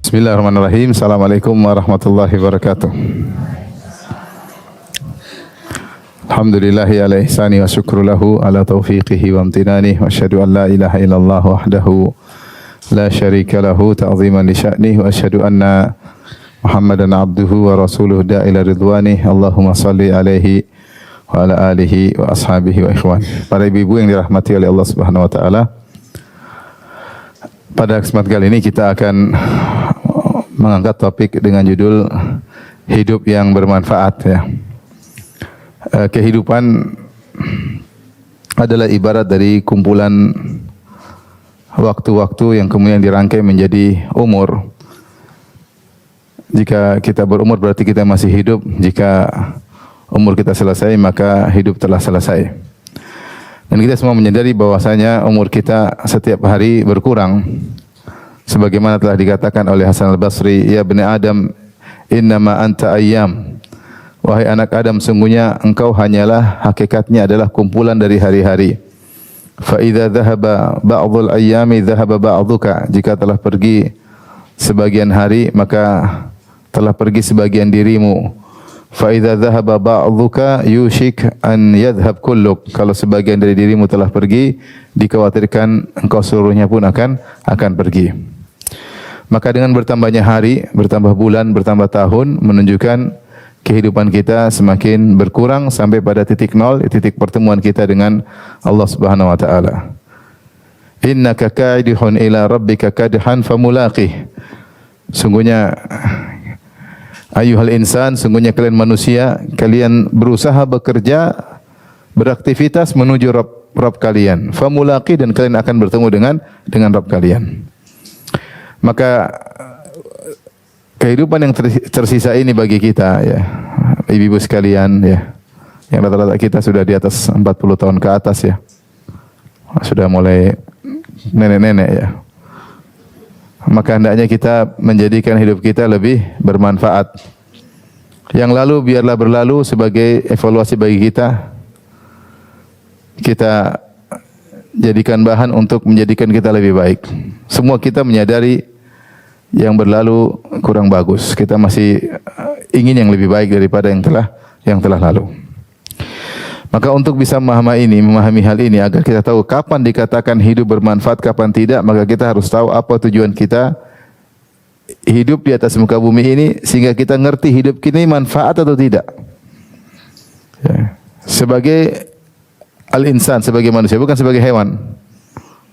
Bismillahirrahmanirrahim. Assalamualaikum warahmatullahi wabarakatuh. Alhamdulillahi ala ihsani wa syukru lahu ala taufiqihi wa amtinani wa asyhadu an la ilaha illallah wahdahu la syarika lahu ta'ziman li sya'nih wa asyhadu anna Muhammadan abduhu wa rasuluhu da'ila ridwanih. Allahumma salli alaihi wa ala alihi wa ashabihi wa ikhwan. Para ibu-ibu yang dirahmati oleh Allah Subhanahu wa taala, pada kesempatan kali ini kita akan mengangkat topik dengan judul hidup yang bermanfaat, ya. Kehidupan adalah ibarat dari kumpulan waktu-waktu yang kemudian dirangkai menjadi umur. Jika kita berumur berarti kita masih hidup. Jika umur kita selesai maka hidup telah selesai. Dan kita semua menyadari bahwasanya umur kita setiap hari berkurang. Sebagaimana telah dikatakan oleh Hasan al-Basri, "Ya bani Adam, innama anta ayyam." Wahai anak Adam, sungguhnya engkau hanyalah, hakikatnya adalah kumpulan dari hari-hari. Fa idza dhahaba ba'dhul ayyami dhahaba ba'dhuka. Jika telah pergi sebagian hari, maka telah pergi sebagian dirimu. Fa idza dhahaba ba'dhuka yushik an yadhhab kulluk. Kalau sebagian dari dirimu telah pergi, dikhawatirkan engkau seluruhnya pun akan pergi. Maka dengan bertambahnya hari, bertambah bulan, bertambah tahun, menunjukkan kehidupan kita semakin berkurang sampai pada titik nol, titik pertemuan kita dengan Allah Subhanahu wa taala. Innaka ka'idun ila rabbika kadhan famulaqih. Sungguhnya ayuhal insan, sungguhnya kalian manusia, kalian berusaha bekerja, beraktivitas menuju Rabb kalian. Famulaqih, dan kalian akan bertemu dengan Rabb kalian. Maka kehidupan yang tersisa ini bagi kita, ya, ibu-ibu sekalian, ya, yang rata-rata kita sudah di atas 40 tahun ke atas, ya, sudah mulai nenek-nenek, ya. Maka hendaknya kita menjadikan hidup kita lebih bermanfaat. Yang lalu biarlah berlalu sebagai evaluasi bagi kita. Kita jadikan bahan untuk menjadikan kita lebih baik. Semua kita menyadari yang berlalu kurang bagus. Kita masih ingin yang lebih baik daripada yang telah lalu. Maka untuk bisa memahami hal ini agar kita tahu kapan dikatakan hidup bermanfaat, kapan tidak, maka kita harus tahu apa tujuan kita hidup di atas muka bumi ini, sehingga kita ngerti hidup ini manfaat atau tidak. Ya. Sebagai al-insan, sebagai manusia, bukan sebagai hewan.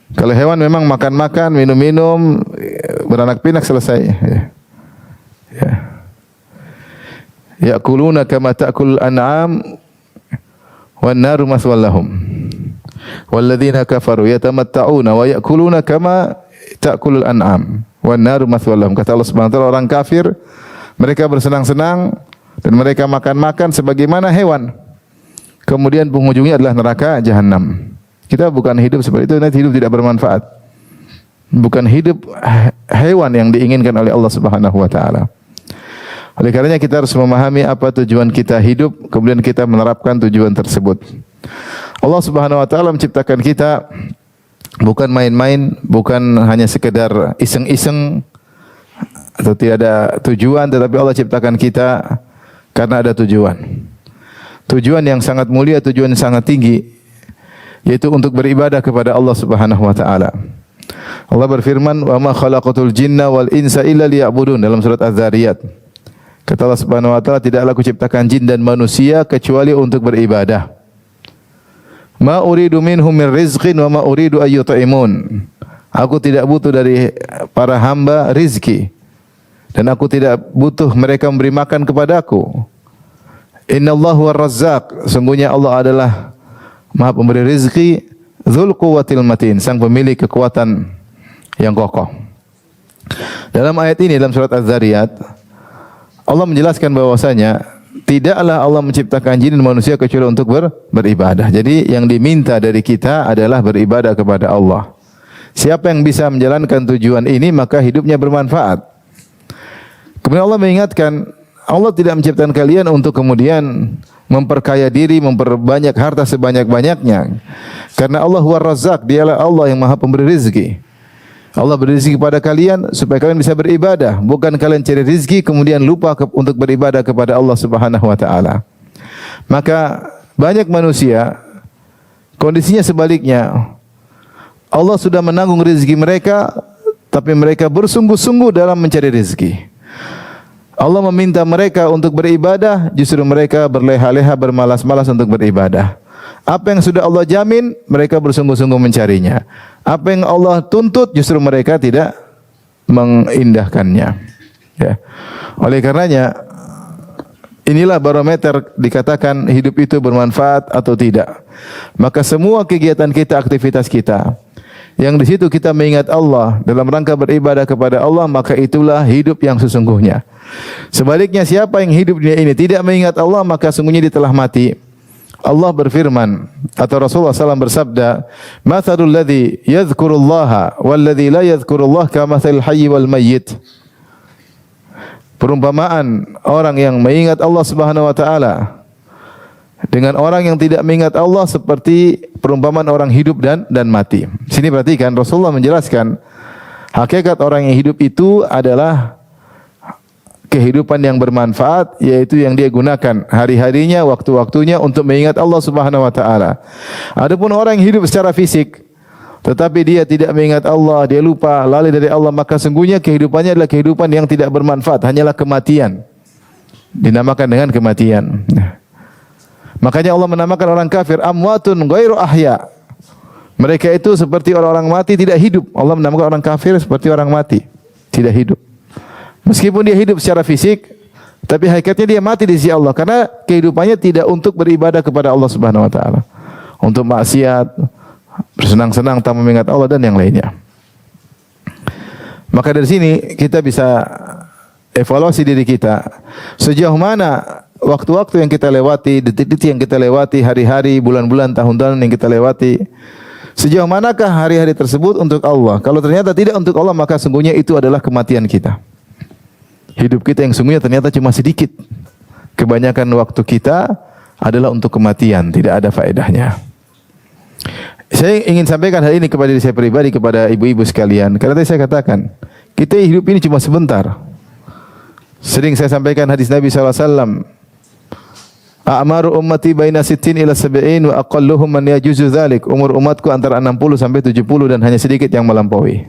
Kalau hewan memang makan-makan, minum-minum, beranak pinak, selesai. Ya. Ya'kuluna kama ta'kul an'am wan naru maswal lahum. Walladzina kafaru yatamatta'una wa ya'kuluna kama ta'kulul an'am wan naru maswal lahum. Kata Allah Subhanahu wa taala, orang kafir mereka bersenang-senang dan mereka makan-makan sebagaimana hewan. Kemudian penghujungnya adalah neraka jahanam. Kita bukan hidup seperti itu, nanti hidup tidak bermanfaat. Bukan hidup hewan yang diinginkan oleh Allah Subhanahu wa taala. Oleh karenanya kita harus memahami apa tujuan kita hidup, kemudian kita menerapkan tujuan tersebut. Allah Subhanahu wa taala menciptakan kita bukan main-main, bukan hanya sekedar iseng-iseng atau tiada tujuan, tetapi Allah ciptakan kita karena ada tujuan. Tujuan yang sangat mulia, tujuan yang sangat tinggi, yaitu untuk beribadah kepada Allah Subhanahu wa taala. Allah berfirman, "Wa ma khalaqatul jinna wal insa illa liya'budun," dalam surat Az-Zariyat. Kata Allah Subhanahu wa taala, tidaklah aku ciptakan jin dan manusia kecuali untuk beribadah. Ma uridu minhum min rizqin wa ma uridu ay yut'imun. Aku tidak butuh dari para hamba rizki, dan aku tidak butuh mereka memberi makan kepadaku. Innallahu war-razzaq, sungguhnya Allah adalah Maha pemberi rizki, Dzul Quwwatil Matin, sang pemilik kekuatan yang kokoh. Dalam ayat ini, dalam surat Az-Zariyat, Allah menjelaskan bahwasanya tidaklah Allah menciptakan jin dan manusia kecuali untuk beribadah. Jadi yang diminta dari kita adalah beribadah kepada Allah. Siapa yang bisa menjalankan tujuan ini, maka hidupnya bermanfaat. Kemudian Allah mengingatkan, Allah tidak menciptakan kalian untuk kemudian memperkaya diri, memperbanyak harta sebanyak-banyaknya. Karena Allah War-Razzaq, dialah Allah yang Maha pemberi rezeki. Allah beri rezeki kepada kalian supaya kalian bisa beribadah, bukan kalian cari rezeki kemudian lupa untuk beribadah kepada Allah Subhanahu wa taala. Maka banyak manusia kondisinya sebaliknya. Allah sudah menanggung rezeki mereka, tapi mereka bersungguh-sungguh dalam mencari rezeki. Allah meminta mereka untuk beribadah, justru mereka berleha-leha, bermalas-malas untuk beribadah. Apa yang sudah Allah jamin, mereka bersungguh-sungguh mencarinya. Apa yang Allah tuntut, justru mereka tidak mengindahkannya. Ya. Oleh karenanya, inilah barometer dikatakan hidup itu bermanfaat atau tidak. Maka semua kegiatan kita, aktivitas kita, yang di situ kita mengingat Allah dalam rangka beribadah kepada Allah, maka itulah hidup yang sesungguhnya. Sebaliknya, siapa yang hidup di dunia ini tidak mengingat Allah, maka sungguhnya dia telah mati. Allah berfirman atau Rasulullah SAW bersabda, "Mathalul ladzi yadhkurullaha wal ladzi la yadhkurullah kamathalil hayyi wal mayyit." Perumpamaan orang yang mengingat Allah Subhanahu wa taala dengan orang yang tidak mengingat Allah seperti perumpamaan orang hidup dan mati. Sini perhatikan, Rasulullah menjelaskan hakikat orang yang hidup itu adalah kehidupan yang bermanfaat, yaitu yang dia gunakan hari-harinya, waktu-waktunya untuk mengingat Allah Subhanahu wa taala. Adapun orang yang hidup secara fisik tetapi dia tidak mengingat Allah, dia lupa, lalai dari Allah, maka sungguhnya kehidupannya adalah kehidupan yang tidak bermanfaat, hanyalah kematian. Dinamakan dengan kematian. Makanya Allah menamakan orang kafir amwatun ghairu ahya. Mereka itu seperti orang-orang mati, tidak hidup. Allah menamakan orang kafir seperti orang mati, tidak hidup. Meskipun dia hidup secara fisik, tapi hakikatnya dia mati di sisi Allah karena kehidupannya tidak untuk beribadah kepada Allah Subhanahu wa taala. Untuk maksiat, bersenang-senang tanpa mengingat Allah dan yang lainnya. Maka dari sini kita bisa evaluasi diri kita. Sejauh mana waktu-waktu yang kita lewati, detik-detik yang kita lewati, hari-hari, bulan-bulan, tahun-tahun yang kita lewati, sejauh manakah hari-hari tersebut untuk Allah? Kalau ternyata tidak untuk Allah, maka sungguhnya itu adalah kematian kita. Hidup kita yang sungguhnya ternyata cuma sedikit. Kebanyakan waktu kita adalah untuk kematian, tidak ada faedahnya. Saya ingin sampaikan hal ini kepada diri saya pribadi, kepada ibu-ibu sekalian. Karena tadi saya katakan, kita hidup ini cuma sebentar. Sering saya sampaikan hadis Nabi SAW. A'maru ummati baina sittin ila sab'in wa aqalluhum man yajuzu dzalik. Umur umatku antara 60 sampai 70 dan hanya sedikit yang melampaui.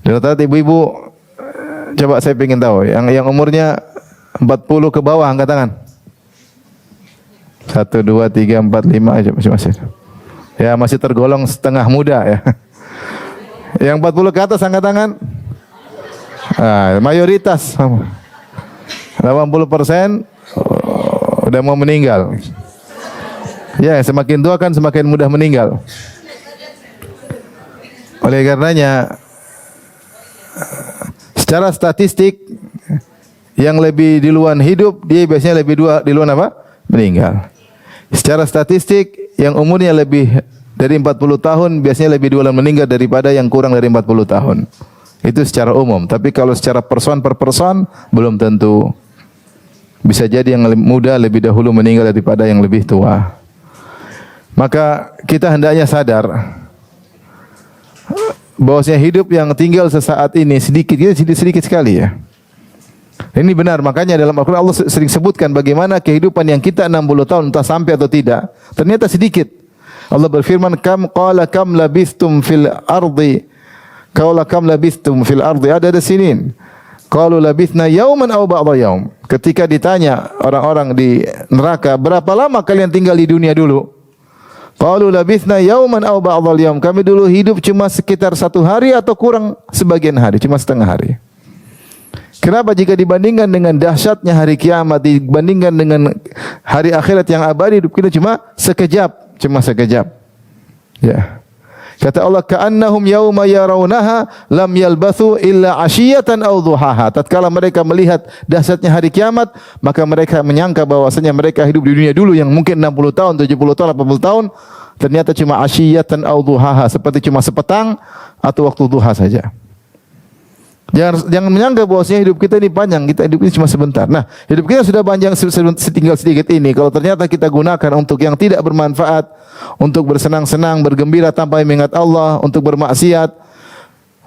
Dan rata-rata ibu-ibu, coba saya ingin tahu, yang umurnya 40 ke bawah angkat tangan. 1, 2, 3, 4, 5 masih. Ya, masih tergolong setengah muda ya. Yang 40 ke atas angkat tangan. Mayoritas 80% udah mau meninggal. Ya, semakin tua kan semakin mudah meninggal. Oleh karenanya, secara statistik yang lebih duluan hidup, dia biasanya lebih duluan apa? Meninggal. Secara statistik yang umurnya lebih dari 40 tahun biasanya lebih duluan meninggal daripada yang kurang dari 40 tahun. Itu secara umum. Tapi kalau secara person per person belum tentu. Bisa jadi yang muda lebih dahulu meninggal daripada yang lebih tua. Maka kita hendaknya sadar bahwasanya hidup yang tinggal sesaat ini sedikit sekali ya. Ini benar, makanya dalam Al-Quran Allah sering sebutkan bagaimana kehidupan yang kita 60 tahun entah sampai atau tidak, ternyata sedikit. Allah berfirman, kam labithtum fil ardi, kam labithtum fil ardi adada sinin. Qalu labithna yauman aw ba'dha yaum. Ketika ditanya orang-orang di neraka, berapa lama kalian tinggal di dunia dulu? Qalu labithna yauman aw ba'dha yaum. Kami dulu hidup cuma sekitar 1 hari atau kurang sebagian hari, cuma setengah hari. Kenapa jika dibandingkan dengan dahsyatnya hari kiamat, dibandingkan dengan hari akhirat yang abadi, hidup kita cuma sekejap. Ya. Kata Allah, ka'annahum yauma yarawnaha lam yalbathu illa 'ashiyatan aw dhuhaha. Tatkala mereka melihat dahsyatnya hari kiamat, maka mereka menyangka bahwasanya mereka hidup di dunia dulu yang mungkin 60 tahun, 70 tahun, 80 tahun, ternyata cuma 'ashiyatan aw dhuhaha, seperti cuma sepetang atau waktu duha saja. Jangan menyangka bahwasanya hidup kita ini panjang, kita hidup ini cuma sebentar. Nah, hidup kita sudah panjang tinggal sedikit ini. Kalau ternyata kita gunakan untuk yang tidak bermanfaat, untuk bersenang-senang, bergembira tanpa mengingat Allah, untuk bermaksiat,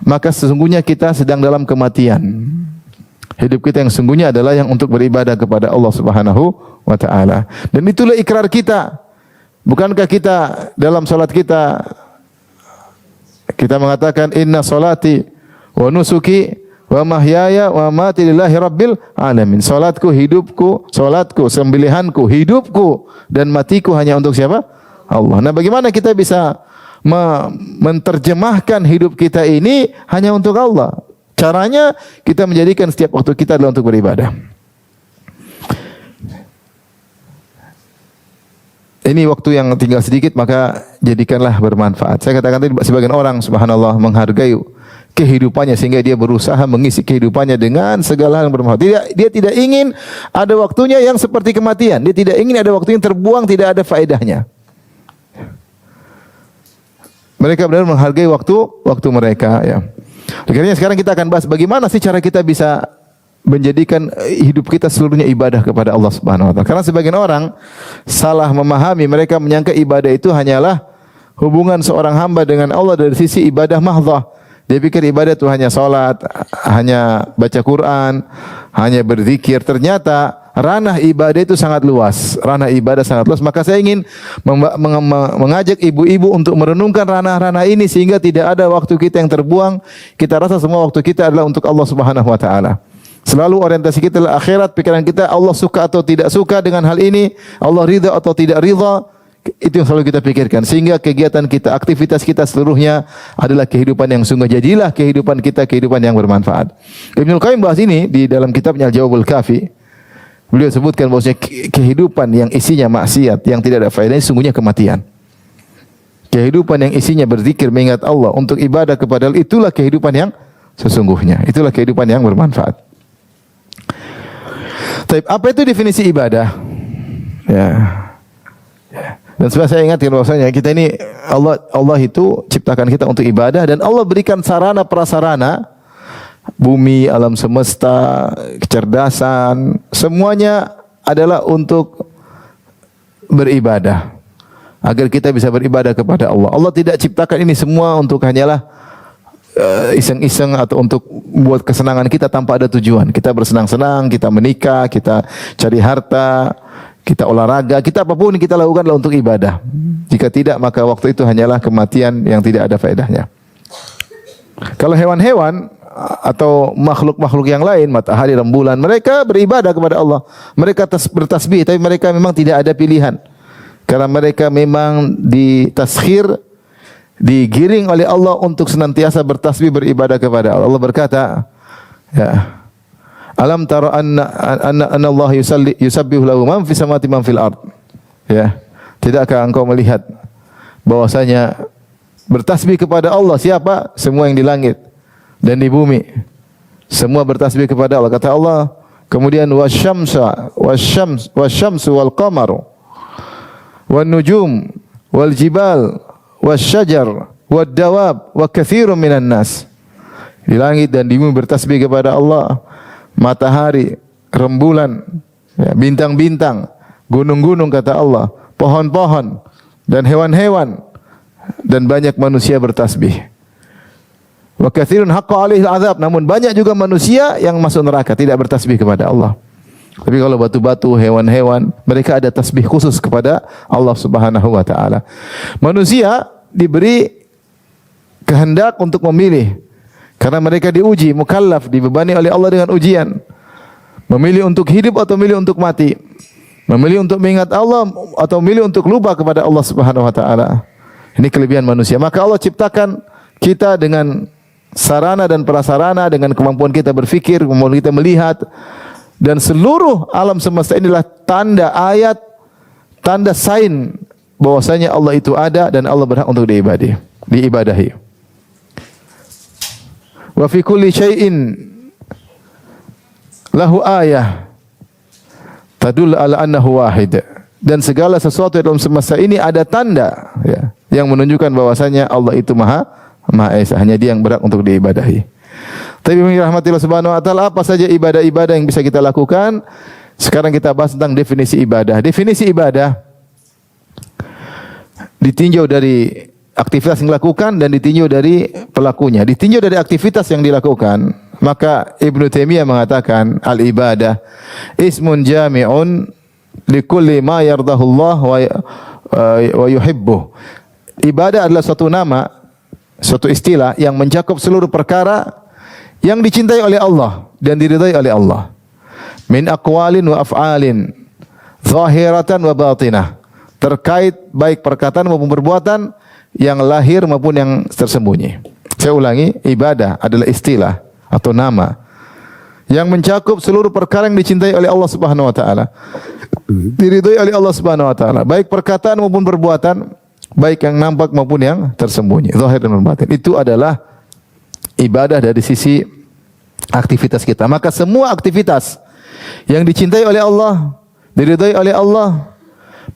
maka sesungguhnya kita sedang dalam kematian. Hidup kita yang sesungguhnya adalah yang untuk beribadah kepada Allah Subhanahu wa taala. Dan itulah ikrar kita. Bukankah kita dalam salat kita mengatakan inna salati wa nusuki wa mahyaya wa mamati lillahi rabbil alamin. Salatku, hidupku, salatku, sembelihanku, hidupku dan matiku hanya untuk siapa? Allah. Nah, bagaimana kita bisa menterjemahkan hidup kita ini hanya untuk Allah? Caranya kita menjadikan setiap waktu kita adalah untuk beribadah. Ini waktu yang tinggal sedikit, maka jadikanlah bermanfaat. Saya katakan tadi, sebagian orang subhanallah menghargai kehidupannya sehingga dia berusaha mengisi kehidupannya dengan segala hal yang bermanfaat. Dia tidak ingin ada waktunya yang seperti kematian. Dia tidak ingin ada waktu yang terbuang, tidak ada faedahnya. Mereka benar menghargai waktu mereka, ya. Akhirnya sekarang kita akan bahas bagaimana sih cara kita bisa menjadikan hidup kita seluruhnya ibadah kepada Allah Subhanahu wa taala. Karena sebagian orang salah memahami, mereka menyangka ibadah itu hanyalah hubungan seorang hamba dengan Allah dari sisi ibadah mahdhah. Dia pikir ibadah itu hanya salat, hanya baca Quran, hanya berzikir. Ternyata ranah ibadah itu sangat luas. Ranah ibadah sangat luas. Maka saya ingin mengajak ibu-ibu untuk merenungkan ranah-ranah ini sehingga tidak ada waktu kita yang terbuang. Kita rasa semua waktu kita adalah untuk Allah Subhanahu wa taala. Selalu orientasi kita adalah akhirat, pikiran kita Allah suka atau tidak suka dengan hal ini, Allah ridha atau tidak ridha. Itu yang selalu kita pikirkan sehingga kegiatan kita, aktivitas kita seluruhnya adalah kehidupan yang sungguh. Jadilah kehidupan kita kehidupan yang bermanfaat. Ibnu Qayyim bahas ini di dalam kitabnya Al-Jawabul Kafi. Beliau sebutkan bahwasanya kehidupan yang isinya maksiat, yang tidak ada faedahnya, sungguhnya kematian. Kehidupan yang isinya berzikir, mengingat Allah untuk ibadah kepada Allah, itulah kehidupan yang sesungguhnya. Itulah kehidupan yang bermanfaat. Tapi apa itu definisi ibadah? Ya. Dan saya ingatkan bahwasanya kita ini Allah itu ciptakan kita untuk ibadah dan Allah berikan sarana prasarana, bumi, alam semesta, kecerdasan, semuanya adalah untuk beribadah. Agar kita bisa beribadah kepada Allah. Allah tidak ciptakan ini semua untuk hanyalah iseng-iseng atau untuk buat kesenangan kita tanpa ada tujuan. Kita bersenang-senang, kita menikah, kita cari harta, kita olahraga, kita apapun kita lakukanlah untuk ibadah. Jika tidak, maka waktu itu hanyalah kematian yang tidak ada faedahnya. Kalau hewan-hewan atau makhluk-makhluk yang lain, matahari, rembulan, mereka beribadah kepada Allah. Mereka bertasbih, tapi mereka memang tidak ada pilihan. Karena mereka memang ditaskhir, digiring oleh Allah untuk senantiasa bertasbih, beribadah kepada Allah. Allah berkata, ya, alam tara anna Allah yusabbihu lahu man fis samawati man fil ard. Ya. Tidakkah engkau melihat bahwasanya bertasbih kepada Allah siapa? Semua yang di langit dan di bumi. Semua bertasbih kepada Allah. Kata Allah, kemudian wasyamsu wal qamaru wan nujum wal jibal wasyajar wad dawab wa katsirun minan nas. Di langit dan di bumi bertasbih kepada Allah. Matahari, rembulan, ya, bintang-bintang, gunung-gunung kata Allah, pohon-pohon dan hewan-hewan dan banyak manusia bertasbih. Wa katsirun haqqa 'alaihi al-'adzab, namun banyak juga manusia yang masuk neraka tidak bertasbih kepada Allah. Tapi kalau batu-batu, hewan-hewan, mereka ada tasbih khusus kepada Allah Subhanahu wa taala. Manusia diberi kehendak untuk memilih. Karena mereka diuji, mukallaf, dibebani oleh Allah dengan ujian. Memilih untuk hidup atau memilih untuk mati. Memilih untuk mengingat Allah atau memilih untuk lupa kepada Allah Subhanahu wa taala. Ini kelebihan manusia. Maka Allah ciptakan kita dengan sarana dan prasarana, dengan kemampuan kita berfikir, kemampuan kita melihat, dan seluruh alam semesta inilah tanda ayat, tanda sign bahwasanya Allah itu ada dan Allah berhak untuk diibadahi. Wa fi kulli syai'in lahu ayah tadul ala annahu wahid. Dan segala sesuatu dalam semesta ini ada tanda, ya, yang menunjukkan bahwasanya Allah itu Maha Esa, hanya Dia yang berhak untuk diibadahi. Tapi rahmatillah subhanahu wa ta'ala, apa saja ibadah-ibadah yang bisa kita lakukan? Sekarang kita bahas tentang definisi ibadah. Definisi ibadah ditinjau dari aktivitas yang dilakukan dan ditinjau dari pelakunya. Ditinjau dari aktivitas yang dilakukan, maka Ibnu Taimiyah mengatakan al-ibadah ismun jami'un likulli ma yardahullah wa yuhibbuh. Ibadah adalah suatu nama, suatu istilah yang mencakup seluruh perkara yang dicintai oleh Allah dan diridhai oleh Allah. Min aqwalin wa af'alin, zahiratan wa batinah. Terkait baik perkataan maupun perbuatan yang lahir maupun yang tersembunyi. Saya ulangi, ibadah adalah istilah atau nama yang mencakup seluruh perkara yang dicintai oleh Allah Subhanahu wa taala. Diridhai oleh Allah Subhanahu wa taala, baik perkataan maupun perbuatan, baik yang nampak maupun yang tersembunyi, zahir dan batin. Itu adalah ibadah dari sisi aktivitas kita. Maka semua aktivitas yang dicintai oleh Allah, diridhai oleh Allah,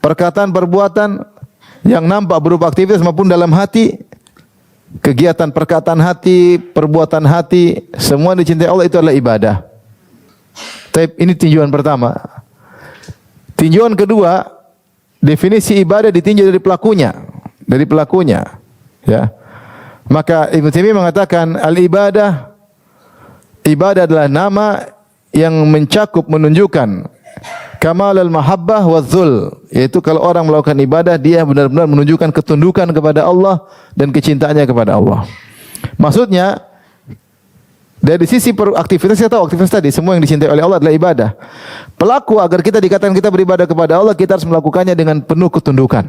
perkataan, perbuatan yang nampak berupa aktivitas maupun dalam hati, kegiatan perkataan hati, perbuatan hati, semua dicintai Allah, itu adalah ibadah. Ini tinjauan pertama. Tinjauan kedua, definisi ibadah ditinjau dari pelakunya, ya. Maka Ibnu Taimiyah mengatakan al-ibadah, ibadah adalah nama yang mencakup, menunjukkan kamal al-mahabbah wa dzul, yaitu kalau orang melakukan ibadah dia benar-benar menunjukkan ketundukan kepada Allah dan kecintaannya kepada Allah. Maksudnya dari sisi aktivitas, kita tahu aktivitas tadi semua yang dicintai oleh Allah adalah ibadah. Pelaku, agar kita dikatakan kita beribadah kepada Allah, kita harus melakukannya dengan penuh ketundukan.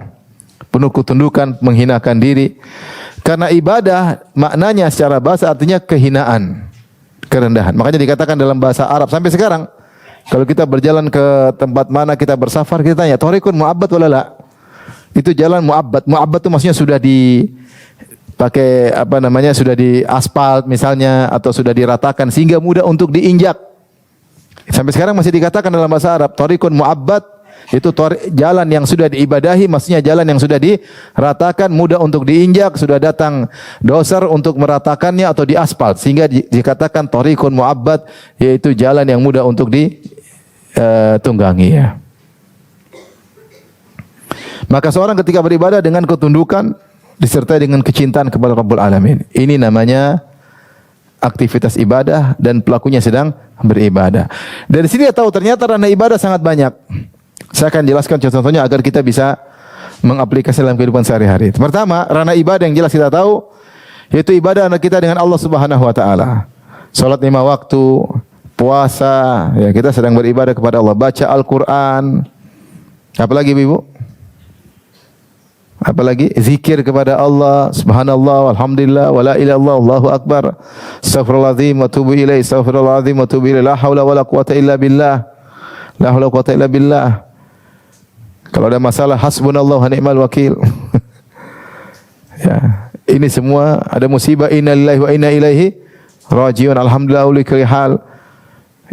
Penuh ketundukan, menghinakan diri. Karena ibadah maknanya secara bahasa artinya kehinaan, kerendahan. Makanya dikatakan dalam bahasa Arab sampai sekarang, kalau kita berjalan ke tempat mana kita bersafar, kita tanya, thariqun mu'abbad wala la? Itu jalan mu'abbad. Mu'abbad itu maksudnya sudah dipakai sudah di aspal misalnya, atau sudah diratakan sehingga mudah untuk diinjak. Sampai sekarang masih dikatakan dalam bahasa Arab, thariqun mu'abbad, itu jalan yang sudah diibadahi, maksudnya jalan yang sudah diratakan, mudah untuk diinjak, sudah datang doser untuk meratakannya atau diaspal, sehingga dikatakan thariqun mu'abbad, yaitu jalan yang mudah untuk ditunggangi, ya. Maka seorang ketika beribadah dengan ketundukan disertai dengan kecintaan kepada Rabbul Alamin, ini namanya aktivitas ibadah dan pelakunya sedang beribadah. Dari sini kita tahu ternyata ranah ibadah sangat banyak. Saya akan jelaskan contoh-contohnya agar kita bisa mengaplikasikan dalam kehidupan sehari-hari. Pertama, ranah ibadah yang jelas kita tahu yaitu ibadah kita dengan Allah Subhanahu wa taala. Salat 5 waktu, puasa, ya, kita sedang beribadah kepada Allah, baca Al-Qur'an. Apalagi Ibu? Apalagi zikir kepada Allah, subhanallah, walhamdulillah, wala ilaha illallah, Allahu akbar, astaghfirullahaladzim wa tubu ilaih, astaghfirullahaladzim wa tubu ilaih, la haula wala quwata illa billah, la haula quwata illa billah. Kalau ada masalah, hasbunallahu wa ni'mal wakil. Ya, ini semua ada musibah, inna lillahi wa inna ilaihi rajiun, alhamdulillah uli hal.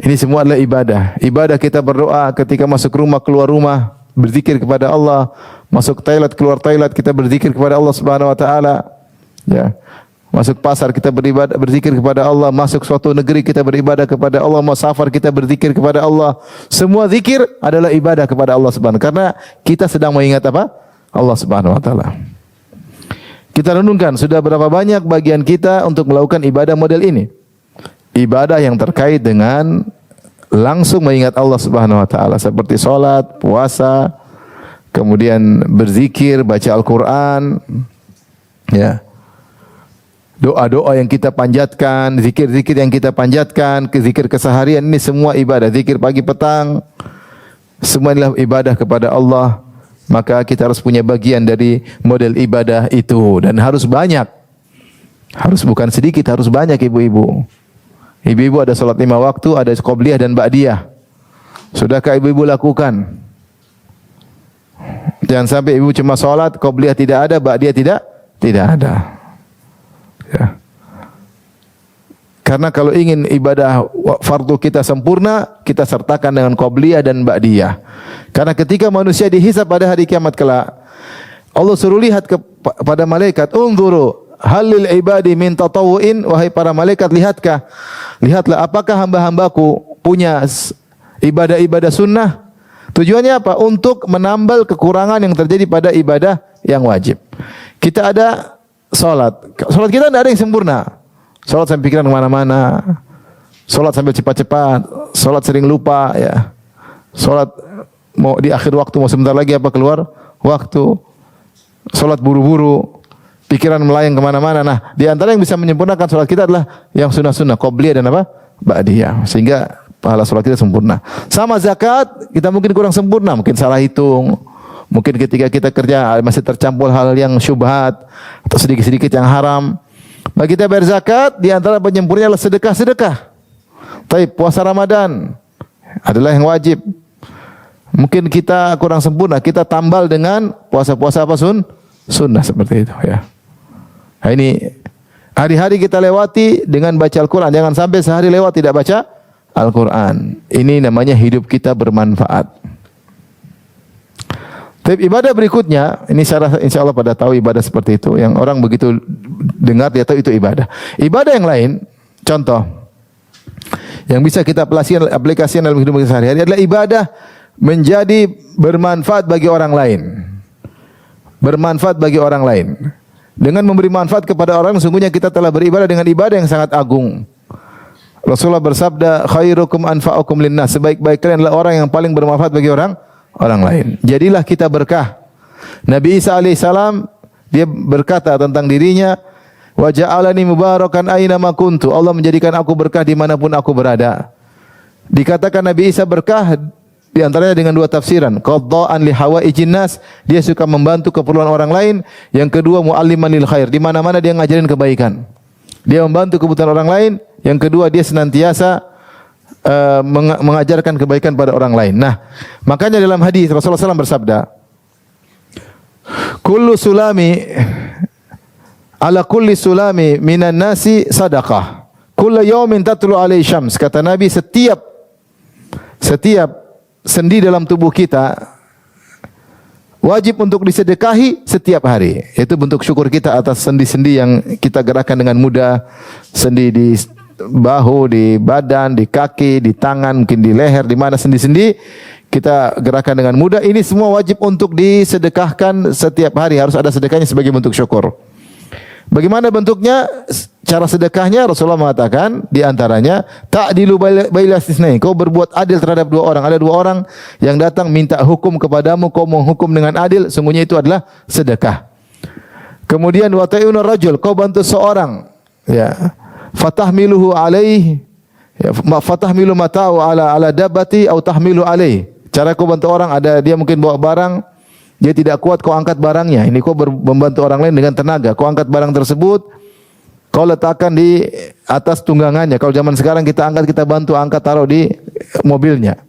Ini semua adalah ibadah. Ibadah kita berdoa ketika masuk rumah, keluar rumah, berzikir kepada Allah. Masuk toilet, keluar toilet, kita berzikir kepada Allah Subhanahu wa taala. Ya. Masuk pasar kita beribadah, berzikir kepada Allah. Masuk suatu negeri kita beribadah kepada Allah. Mau safar kita berzikir kepada Allah. Semua zikir adalah ibadah kepada Allah Subhanahu, karena kita sedang mengingat apa? Allah Subhanahu wa taala. Kita renungkan sudah berapa banyak bagian kita untuk melakukan ibadah model ini. Ibadah yang terkait dengan langsung mengingat Allah Subhanahu wa taala, seperti salat, puasa, kemudian berzikir, baca Al-Qur'an, ya. Doa-doa yang kita panjatkan, zikir-zikir yang kita panjatkan, zikir keseharian, ini semua ibadah. Zikir pagi petang, semua adalah ibadah kepada Allah. Maka kita harus punya bagian dari model ibadah itu, dan harus banyak. Harus bukan sedikit, harus banyak ibu-ibu. Ibu-ibu ada salat 5 waktu, ada qobliyah dan ba'diyah. Sudahkah ibu-ibu lakukan? Jangan sampai ibu cuma salat, qobliyah tidak ada, ba'diyah tidak ada. Ya. Karena kalau ingin ibadah fardu kita sempurna, kita sertakan dengan qobliyah dan ba'diyah. Karena ketika manusia dihisab pada hari kiamat kelak, Allah suruh lihat kepada malaikat, unzuru halil ibadi min tatawu'in, wahai para malaikat, lihatlah apakah hamba-hambaku punya ibadah-ibadah sunnah. Tujuannya apa? Untuk menambal kekurangan yang terjadi pada ibadah yang wajib. Kita ada salat. Salat kita tidak ada yang sempurna. Salat sampai pikiran kemana-mana. Salat sambil cepat-cepat. Salat sering lupa, ya. Salat mau di akhir waktu, mau sebentar lagi apa keluar waktu. Salat buru-buru. Pikiran melayang kemana-mana. Nah, di antara yang bisa menyempurnakan salat kita adalah yang sunnah-sunnah, qobliyah dan apa? Ba'diyah. Sehingga pahala salat kita sempurna. Sama zakat, kita mungkin kurang sempurna, mungkin salah hitung. Mungkin ketika kita kerja masih tercampur hal yang syubhat atau sedikit-sedikit yang haram. Bagi kita bayar zakat, di antara penyempurnanya adalah sedekah-sedekah. Tapi puasa Ramadan adalah yang wajib. Mungkin kita kurang sempurna, kita tambal dengan puasa-puasa apa sunnah seperti itu, ya. Nah, ini hari-hari kita lewati dengan baca Al-Quran. Jangan sampai sehari lewat tidak baca Al-Quran. Ini namanya hidup kita bermanfaat. Tapi ibadah berikutnya, ini insya Allah pada tahu ibadah seperti itu. Yang orang begitu dengar dia tahu itu ibadah. Ibadah yang lain, contoh, yang bisa kita aplikasikan dalam hidup kita sehari-hari adalah ibadah menjadi bermanfaat bagi orang lain. Bermanfaat bagi orang lain. Dengan memberi manfaat kepada orang, sungguhnya kita telah beribadah dengan ibadah yang sangat agung. Rasulullah bersabda, khairukum anfa'ukum linnas. Sebaik-baik kalian adalah orang yang paling bermanfaat bagi orang lain. Jadilah kita berkah. Nabi Isa alaihissalam dia berkata tentang dirinya, wa ja'alani mubarakan aina ma kuntu. Allah menjadikan aku berkah dimanapun aku berada. Dikatakan Nabi Isa berkah di antaranya dengan dua tafsiran. Qadda'an li hawaijin nas, dia suka membantu keperluan orang lain. Yang kedua, mualliman lil khair, di mana-mana dia ngajarin kebaikan. Dia membantu kebutuhan orang lain. Yang kedua, dia senantiasa mengajarkan kebaikan pada orang lain. Nah, makanya dalam hadis Rasulullah SAW bersabda, kullu sulami ala kulli sulami minan nasi sadaqah. Kullu yawmin tatlu alaihi syams. Kata Nabi, setiap sendi dalam tubuh kita wajib untuk disedekahi setiap hari. Itu bentuk syukur kita atas sendi-sendi yang kita gerakkan dengan mudah. Sendi di bahu, di badan, di kaki, di tangan, mungkin di leher, di mana sendi-sendi kita gerakkan dengan mudah. Ini semua wajib untuk disedekahkan setiap hari. Harus ada sedekahnya sebagai bentuk syukur. Bagaimana bentuknya? Cara sedekahnya Rasulullah mengatakan di antaranya ta'dilu baina isnain. Kau berbuat adil terhadap dua orang. Ada dua orang yang datang minta hukum kepadamu, kau menghukum dengan adil, sungguhnya itu adalah sedekah. Kemudian wa ta'inu rajul, kau bantu seorang, ya. Fatahmiluhu alaih, ya, fatahmilu mata'u ala dabbati atau tahmilu alaih. Cara kau bantu orang, ada dia mungkin bawa barang, dia tidak kuat, kau angkat barangnya. Ini kau membantu orang lain dengan tenaga. Kau angkat barang tersebut, kau letakkan di atas tunggangannya. Kalau zaman sekarang kita angkat, kita bantu angkat, taruh di mobilnya.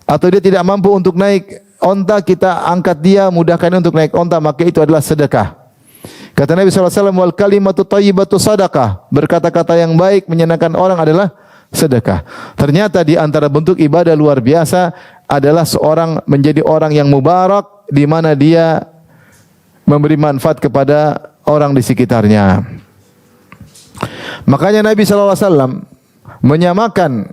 Atau dia tidak mampu untuk naik onta, kita angkat dia, mudahkan untuk naik onta, maka itu adalah sedekah. Kata Nabi SAW, wal kalimatu thayyibatu sadaqah. Berkata-kata yang baik menyenangkan orang adalah sedekah. Ternyata di antara bentuk ibadah luar biasa adalah seorang menjadi orang yang mubarak, di mana dia memberi manfaat kepada orang di sekitarnya. Makanya Nabi SAW menyamakan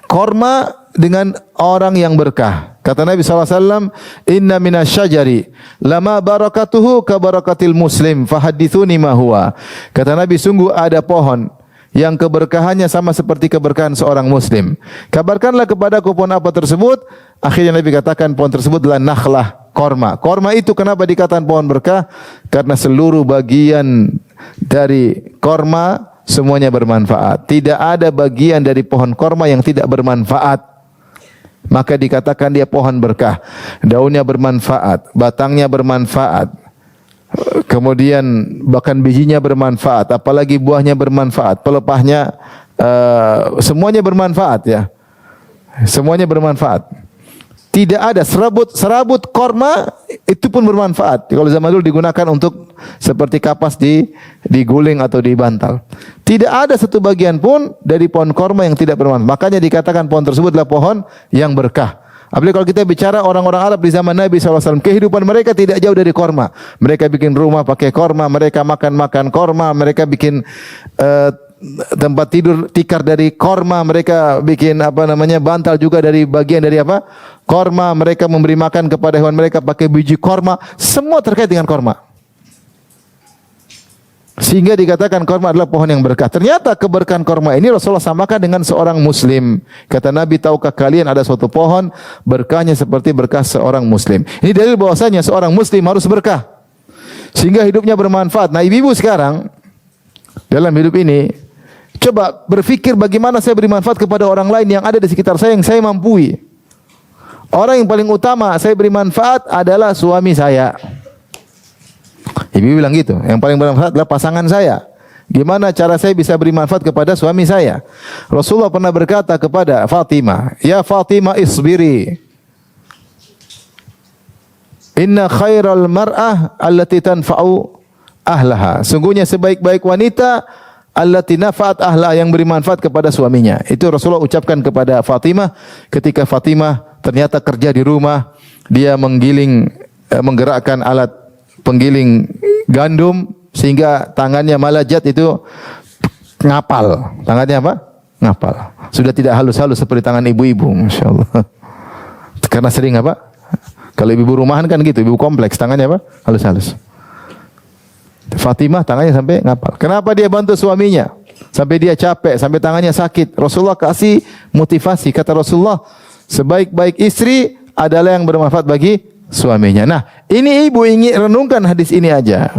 korma dengan orang yang berkah. Kata Nabi SAW, inna minasyajari lama barakatuhu ka barakatil muslim fahadithuni ma huwa. Kata Nabi, sungguh ada pohon yang keberkahannya sama seperti keberkahan seorang muslim. Kabarkanlah kepadaku pohon apa tersebut. Akhirnya Nabi katakan pohon tersebut adalah nakhlah, korma. Korma itu kenapa dikatakan pohon berkah? Karena seluruh bagian dari korma semuanya bermanfaat. Tidak ada bagian dari pohon korma yang tidak bermanfaat. Maka dikatakan dia pohon berkah. Daunnya bermanfaat, batangnya bermanfaat, kemudian bahkan bijinya bermanfaat, apalagi buahnya bermanfaat, pelepahnya semuanya bermanfaat, ya. Semuanya bermanfaat. Tidak ada serabut korma itu pun bermanfaat. Kalau zaman dulu digunakan untuk seperti kapas diguling atau dibantal. Tidak ada satu bagian pun dari pohon korma yang tidak bermanfaat. Makanya dikatakan pohon tersebut adalah pohon yang berkah. Apalagi kalau kita bicara orang-orang Arab di zaman Nabi SAW, kehidupan mereka tidak jauh dari korma. Mereka bikin rumah pakai korma, mereka makan korma, mereka bikin tempat tidur tikar dari korma, mereka bikin bantal juga dari bagian dari korma, mereka memberi makan kepada hewan mereka pakai biji korma, semua terkait dengan korma. Sehingga dikatakan korma adalah pohon yang berkah. Ternyata keberkahan korma ini Rasulullah samakan dengan seorang muslim. Kata Nabi, tahukah kalian ada suatu pohon berkahnya seperti berkah seorang muslim. Ini dalil bahwasanya seorang muslim harus berkah, sehingga hidupnya bermanfaat. Nah, ibu-ibu sekarang dalam hidup ini, coba berpikir bagaimana saya beri manfaat kepada orang lain yang ada di sekitar saya yang saya mampu. Orang yang paling utama saya beri manfaat adalah suami saya. Ibu bilang gitu, yang paling bermanfaat adalah pasangan saya. Gimana cara saya bisa beri manfaat kepada suami saya? Rasulullah pernah berkata kepada Fatimah, "Ya Fatimah, isbiri. Inna khairal mar'ah allati tanfa'u ahlaha." Sungguhnya sebaik-baik wanita allati nafa'at ahla, yang beri manfaat kepada suaminya. Itu Rasulullah ucapkan kepada Fatimah ketika Fatimah ternyata kerja di rumah, dia menggerakkan alat penggiling gandum sehingga tangannya malajat itu ngapal. Tangannya apa? Ngapal. Sudah tidak halus-halus seperti tangan ibu-ibu, Masya Allah. Karena sering apa? Kalau ibu rumahan kan gitu, ibu kompleks, tangannya apa? Halus-halus. Fatimah tangannya sampai ngapal. Kenapa dia bantu suaminya? Sampai dia capek, sampai tangannya sakit. Rasulullah kasih motivasi. Kata Rasulullah, sebaik-baik istri adalah yang bermanfaat bagi suaminya. Nah, ini ibu ingin renungkan hadis ini aja.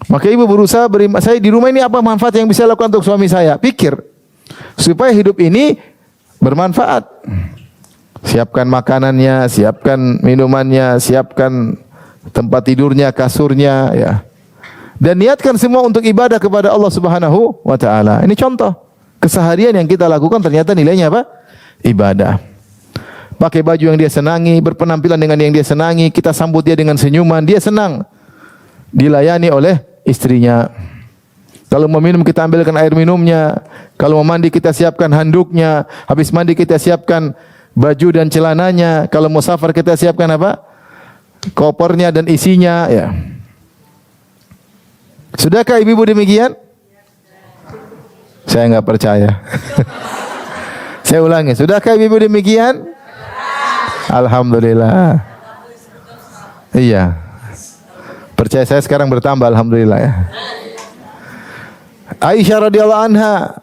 Maka ibu berusaha saya di rumah ini apa manfaat yang bisa lakukan untuk suami saya? Pikir supaya hidup ini bermanfaat. Siapkan makanannya, siapkan minumannya, siapkan tempat tidurnya, kasurnya, ya. Dan niatkan semua untuk ibadah kepada Allah Subhanahu wa taala. Ini contoh keseharian yang kita lakukan ternyata nilainya apa? Ibadah. Pakai baju yang dia senangi, berpenampilan dengan yang dia senangi, kita sambut dia dengan senyuman, dia senang dilayani oleh istrinya. Kalau mau minum kita ambilkan air minumnya, kalau mau mandi kita siapkan handuknya, habis mandi kita siapkan baju dan celananya, kalau mau safar kita siapkan apa? Kopernya dan isinya, ya. Sudahkah ibu-ibu demikian? Saya enggak percaya. Saya ulangi, sudahkah ibu-ibu demikian? Alhamdulillah. Iya. Percaya saya sekarang bertambah, alhamdulillah, ya. Aisyah radhiyallahu anha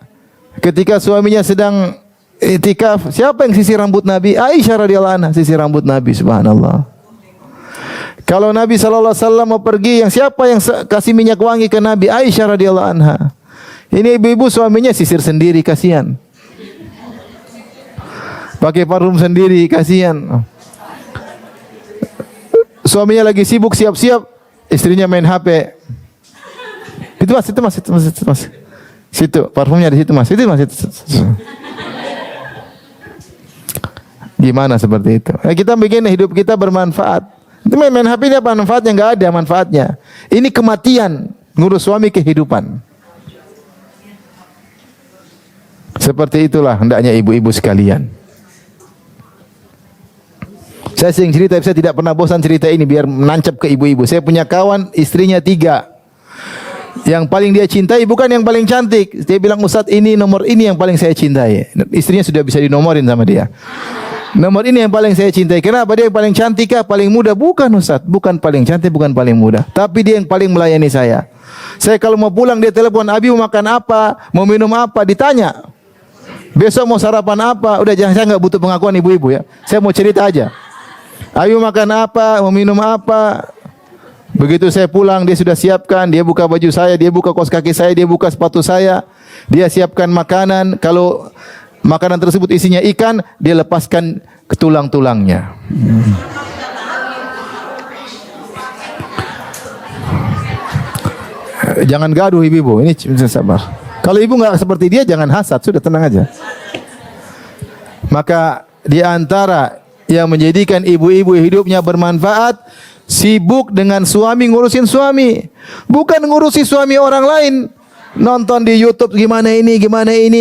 ketika suaminya sedang itikaf, siapa yang sisir rambut Nabi? Aisyah radhiyallahu anha sisir rambut Nabi, subhanallah. Kalau Nabi sallallahu alaihi wasallam mau pergi, yang siapa yang kasih minyak wangi ke Nabi? Aisyah radhiyallahu anha. Ini ibu-ibu suaminya sisir sendiri, kasihan. Pakai parfum sendiri, kasihan. Suaminya lagi sibuk siap-siap, istrinya main HP. Itu mas. Situ, parfumnya di situ mas. Itu mas. Gimana seperti itu? Kita bikin hidup kita bermanfaat. Itu main HP ini apa manfaatnya? Enggak ada manfaatnya. Ini kematian, ngurus suami kehidupan. Seperti itulah hendaknya ibu-ibu sekalian. Saya sering cerita, saya tidak pernah bosan cerita ini biar menancap ke ibu-ibu. Saya punya kawan, istrinya 3. Yang paling dia cintai bukan yang paling cantik. Dia bilang, Ustaz, ini nomor ini yang paling saya cintai. Istrinya sudah bisa dinomorin sama dia. Nomor ini yang paling saya cintai. Kenapa? Dia yang paling cantik kah? Paling muda? Bukan, Ustaz. Bukan paling cantik, bukan paling muda. Tapi dia yang paling melayani saya. Saya kalau mau pulang, dia telepon, Abi mau makan apa? Mau minum apa? Ditanya. Besok mau sarapan apa? Udah, jangan, saya nggak butuh pengakuan ibu-ibu, ya. Saya mau cerita aja. Ayo makan apa, mau minum apa. Begitu saya pulang, dia sudah siapkan. Dia buka baju saya, dia buka kaos kaki saya, dia buka sepatu saya. Dia siapkan makanan. Kalau makanan tersebut isinya ikan, dia lepaskan ke tulang-tulangnya. Jangan gaduh ibu-ibu, ini sabar. Kalau ibu nggak seperti dia, jangan hasad, sudah tenang aja. Maka di antara yang menjadikan ibu-ibu hidupnya bermanfaat, sibuk dengan suami, ngurusin suami, bukan ngurusi suami orang lain. Nonton di YouTube gimana ini,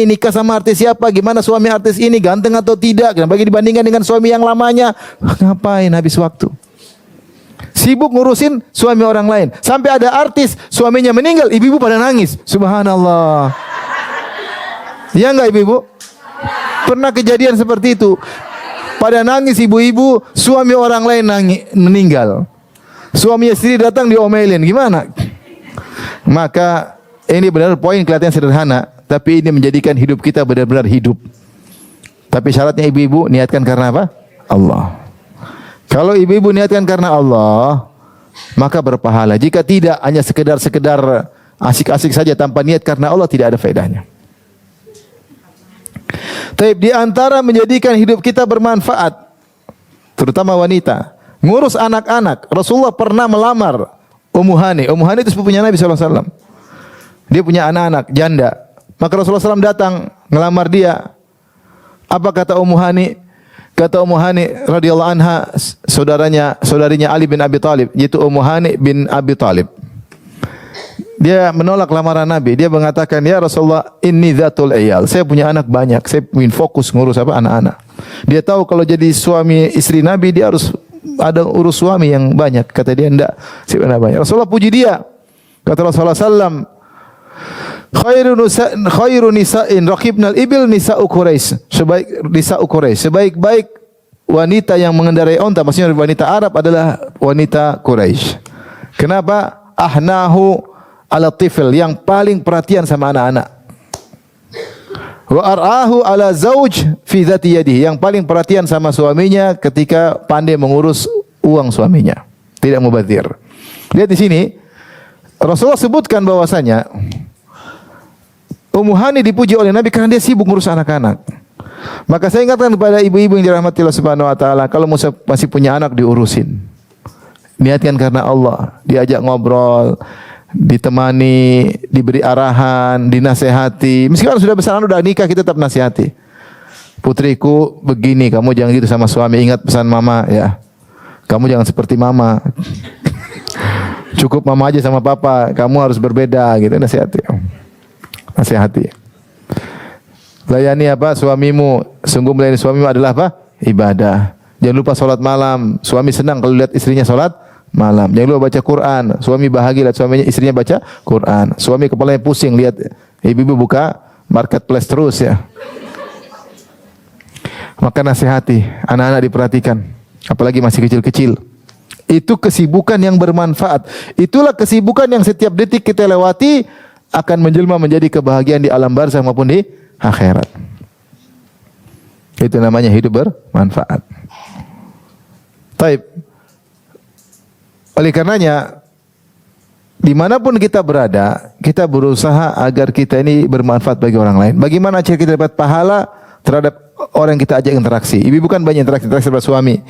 nikah sama artis siapa, gimana suami artis ini, ganteng atau tidak, bagi dibandingkan dengan suami yang lamanya. Ngapain habis waktu? Sibuk ngurusin suami orang lain. Sampai ada artis suaminya meninggal, ibu-ibu pada nangis. Subhanallah. Ya enggak ibu-ibu? Pernah kejadian seperti itu. Pada nangis ibu-ibu, suami orang lain meninggal. Suaminya sendiri datang diomelin, gimana? Maka Ini benar poin kelihatannya sederhana, tapi ini menjadikan hidup kita benar-benar hidup. Tapi syaratnya ibu-ibu niatkan karena apa? Allah. Kalau ibu-ibu niatkan karena Allah, maka berpahala. Jika tidak, hanya sekedar asik-asik saja tanpa niat karena Allah, tidak ada faedahnya. Tapi di antara menjadikan hidup kita bermanfaat, terutama wanita, ngurus anak-anak. Rasulullah pernah melamar Ummu Hani. Ummu Hani itu sepupunya Nabi SAW. Dia punya anak-anak janda. Maka Rasulullah SAW datang ngelamar dia. Apa kata Ummu Hani? Kata Ummu Hani radhiyallahu anha, saudarinya Ali bin Abi Thalib, yaitu Ummu Hani bin Abi Thalib. Dia menolak lamaran Nabi. Dia mengatakan, "Ya Rasulullah, inni dzatul iyal." Saya punya anak banyak. Saya ingin fokus ngurus anak-anak. Dia tahu kalau jadi suami istri Nabi, dia harus ada urus suami yang banyak. Kata dia, enggak, saya banyak. Rasulullah puji dia. Kata Rasulullah sallam, khairu nisa'in raqibnal ibil nisa'u Quraisy. Sebaik-baik wanita yang mengendarai onta, maksudnya wanita Arab, adalah wanita Quraisy. Kenapa? Ahnahu ala tifl, yang paling perhatian sama anak-anak. Wa ar'ahu ala zauj fi dzati yadihi, yang paling perhatian sama suaminya ketika pandai mengurus uang suaminya, tidak mubadzir. Lihat di sini Rasulullah sebutkan bahwasanya Ummu Hani dipuji oleh Nabi karena dia sibuk ngurus anak-anak. Maka saya ingatkan kepada ibu-ibu yang dirahmati Allah Subhanahu wa taala, kalau masih punya anak diurusin. Niatkan karena Allah, diajak ngobrol, ditemani, diberi arahan, dinasehati. Meskipun sudah besar, sudah nikah, kita tetap nasihati. Putriku begini, kamu jangan gitu sama suami, ingat pesan mama ya. Kamu jangan seperti mama. Cukup mama aja sama papa, kamu harus berbeda gitu, nasihati. Nasihati. Layani apa? Suamimu. Sungguh melayani suamimu adalah apa? Ibadah. Jangan lupa salat malam. Suami senang kalau lihat istrinya salat malam. Jangan lupa baca Quran. Suami bahagia lihat suaminya, istrinya baca Quran. Suami kepalanya pusing lihat ibu-ibu buka marketplace terus ya. Maka nasihati, anak-anak diperhatikan, apalagi masih kecil-kecil. Itu kesibukan yang bermanfaat. Itulah kesibukan yang setiap detik kita lewati akan menjelma menjadi kebahagiaan di alam barzakh maupun di akhirat. Itu namanya hidup bermanfaat. Taib. Oleh karenanya, dimanapun kita berada, kita berusaha agar kita ini bermanfaat bagi orang lain. Bagaimana cara kita dapat pahala terhadap orang yang kita ajak interaksi? Ibu bukan banyak interaksi sama suami,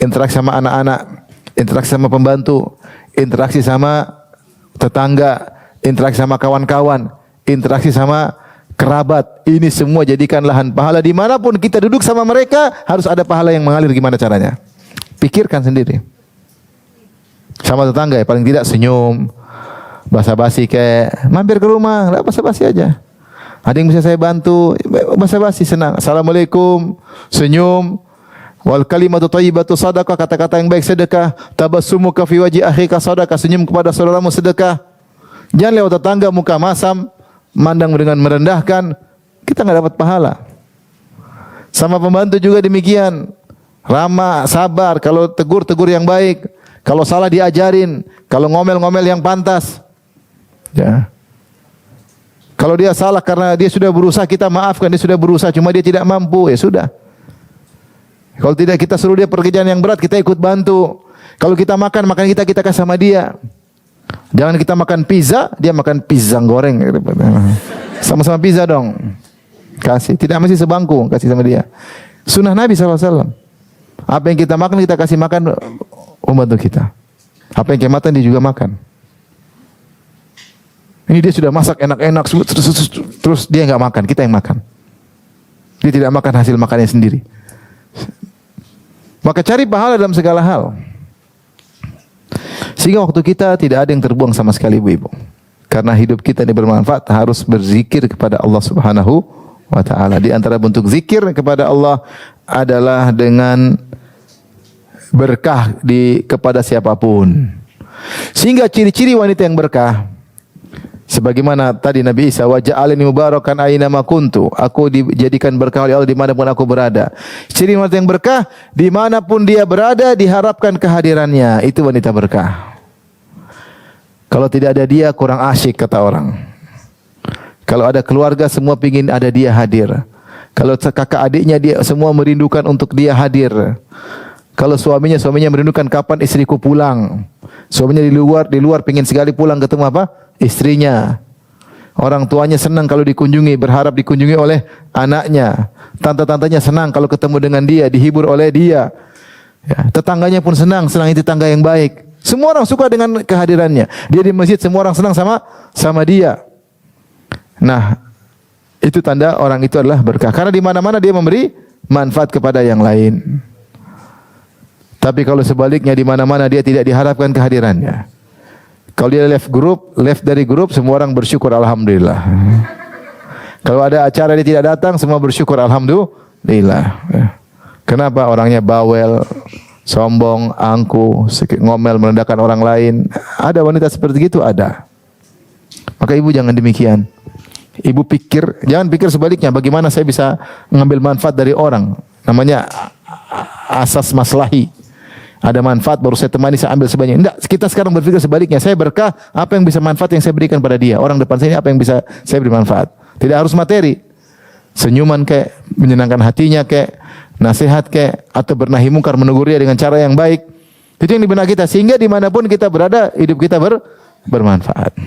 interaksi sama anak-anak, interaksi sama pembantu, interaksi sama tetangga, interaksi sama kawan-kawan, interaksi sama kerabat. Ini semua jadikan lahan pahala. Dimanapun kita duduk sama mereka, harus ada pahala yang mengalir. Gimana caranya? Pikirkan sendiri. Sama tetangga ya, paling tidak senyum, basa-basi kayak mampir ke rumah, enggak basa-basi aja. Ada yang bisa saya bantu, basa-basi senang. Assalamualaikum, senyum. Wal kalimatu thayyibatu sadaqah, kata-kata yang baik sedekah. Tabassumuka fi wajhi akhika sadaqah, senyum kepada saudaramu sedekah. Jangan lewat tetangga muka masam, mandang dengan merendahkan, kita enggak dapat pahala. Sama pembantu juga demikian. Ramah, sabar, kalau tegur yang baik. Kalau salah diajarin, kalau ngomel yang pantas. Ya. Kalau dia salah karena dia sudah berusaha, kita maafkan, dia sudah berusaha cuma dia tidak mampu, ya sudah. Kalau tidak, kita suruh dia pekerjaan yang berat, kita ikut bantu. Kalau kita makan kita kasih sama dia. Jangan kita makan pizza, dia makan pisang goreng. Sama-sama pizza dong. Kasih, tidak mesti sebangku, kasih sama dia. Sunnah Nabi SAW. Apa yang kita makan, kita kasih makan pembantu kita. Apa yang kita makan, dia juga makan. Ini dia sudah masak enak-enak, terus dia enggak makan, kita yang makan. Dia tidak makan hasil makannya sendiri. Maka cari pahala dalam segala hal. Sehingga waktu kita tidak ada yang terbuang sama sekali, ibu-ibu. Karena hidup kita ini bermanfaat, harus berzikir kepada Allah Subhanahu wa taala. Di antara bentuk zikir kepada Allah adalah dengan berkah kepada siapapun. Sehingga ciri-ciri wanita yang berkah, sebagaimana tadi Nabi Isa, wa ja'alani mubarakan aina ma kuntu, aku dijadikan berkah oleh Allah dimanapun aku berada. Ciri wanita yang berkah, dimanapun dia berada diharapkan kehadirannya. Itu wanita berkah. Kalau tidak ada dia kurang asyik, kata orang. Kalau ada keluarga semua pingin ada dia hadir. Kalau kakak adiknya dia semua merindukan untuk dia hadir. Kalau suaminya merindukan kapan istriku pulang. Suaminya di luar pingin sekali pulang ketemu apa? Istrinya. Orang tuanya senang kalau dikunjungi, berharap dikunjungi oleh anaknya. Tante-tantenya senang kalau ketemu dengan dia, dihibur oleh dia. Ya, tetangganya pun senang itu tetangga yang baik. Semua orang suka dengan kehadirannya. Dia di masjid semua orang senang sama dia. Nah, itu tanda orang itu adalah berkah. Karena di mana-mana dia memberi manfaat kepada yang lain. Tapi kalau sebaliknya di mana-mana dia tidak diharapkan kehadirannya. Kalau dia left dari grup, semua orang bersyukur alhamdulillah. Kalau ada acara dia tidak datang, semua bersyukur alhamdulillah. Kenapa? Orangnya bawel, sombong, angku, ngomel, merendahkan orang lain. Ada wanita seperti itu? Ada. Maka ibu jangan demikian. Ibu jangan pikir sebaliknya, bagaimana saya bisa mengambil manfaat dari orang. Namanya asas maslahi. Ada manfaat baru saya temani, saya ambil sebanyak. Tidak, kita sekarang berpikir sebaliknya. Saya berkah, apa yang bisa manfaat yang saya berikan pada dia. Orang depan saya ini apa yang bisa saya beri manfaat. Tidak harus materi. Senyuman kayak, menyenangkan hatinya kayak, nasihat kayak, atau bernahi mungkar, menegur dia dengan cara yang baik. Itu yang di benak kita. Sehingga dimanapun kita berada, hidup kita bermanfaat.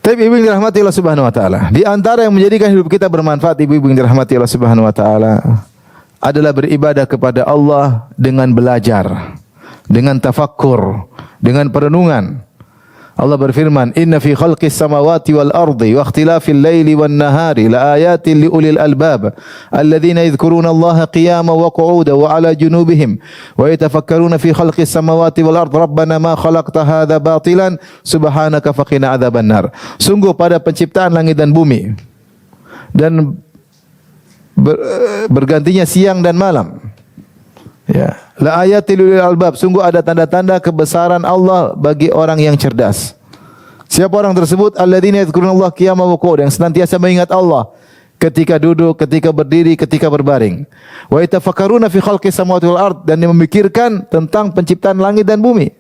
Tapi ibu yang dirahmati Allah Subhanahu wa taala, di antara yang menjadikan hidup kita bermanfaat, ibu-ibu yang dirahmati Allah Subhanahu wa taala, adalah beribadah kepada Allah dengan belajar, dengan tafakkur, dengan perenungan. Allah berfirman, "Inna fi khalqis samawati wal ardi wa ikhtilafil laili wan nahari la ayatin li ulil albab alladzina yadhkuruna Allaha qiyaman wa qu'udan wa 'ala junubihim wa yatafakkaruna fi khalqis samawati wal ardi rabbana ma khalaqta hadza batilan subhanaka faqina adzabannar." Sungguh pada penciptaan langit dan bumi dan bergantinya siang dan malam. Ya, la ayatil lil albab, sungguh ada tanda-tanda kebesaran Allah bagi orang yang cerdas. Siapa orang tersebut? Alladzina yadhkurunallaha qiyaman wa qu'udan, yang senantiasa mengingat Allah ketika duduk, ketika berdiri, ketika berbaring. Wa yatafakkaruna fi khalqis samawati wal ard, dan dia memikirkan tentang penciptaan langit dan bumi.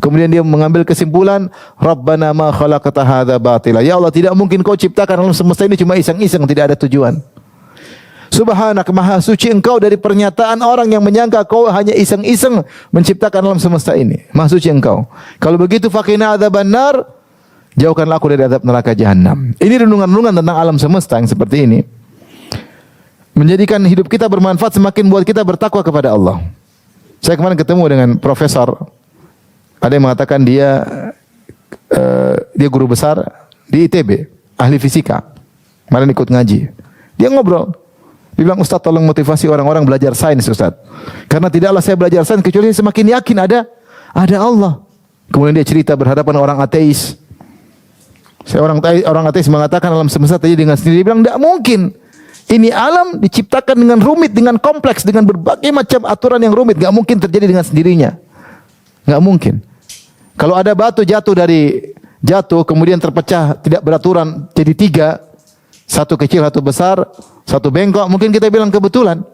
Kemudian dia mengambil kesimpulan, Rabbana ma khalaqta hadza batila. Ya Allah, tidak mungkin kau ciptakan alam semesta ini cuma iseng-iseng, tidak ada tujuan. Subhanak, maha suci engkau dari pernyataan orang yang menyangka kau hanya iseng-iseng menciptakan alam semesta ini. Maha suci engkau. Kalau begitu faqina adzabannar, jauhkanlah aku dari azab neraka jahanam. Ini renungan-renungan tentang alam semesta yang seperti ini menjadikan hidup kita bermanfaat, semakin buat kita bertakwa kepada Allah. Saya kemarin ketemu dengan profesor. Ada yang mengatakan dia guru besar di ITB, ahli fisika. Kemarin ikut ngaji. Dia ngobrol. Dia bilang, Ustaz tolong motivasi orang-orang belajar sains Ustaz. Karena tidaklah saya belajar sains kecuali semakin yakin ada Allah. Kemudian dia cerita berhadapan orang ateis. Orang ateis mengatakan alam semesta terjadi dengan sendiri. Dia bilang, tidak mungkin. Ini alam diciptakan dengan rumit, dengan kompleks, dengan berbagai macam aturan yang rumit. Tidak mungkin terjadi dengan sendirinya. Tidak mungkin. Kalau ada batu jatuh kemudian terpecah, tidak beraturan, jadi 3. Satu kecil, satu besar, satu bengkok, mungkin kita bilang kebetulan.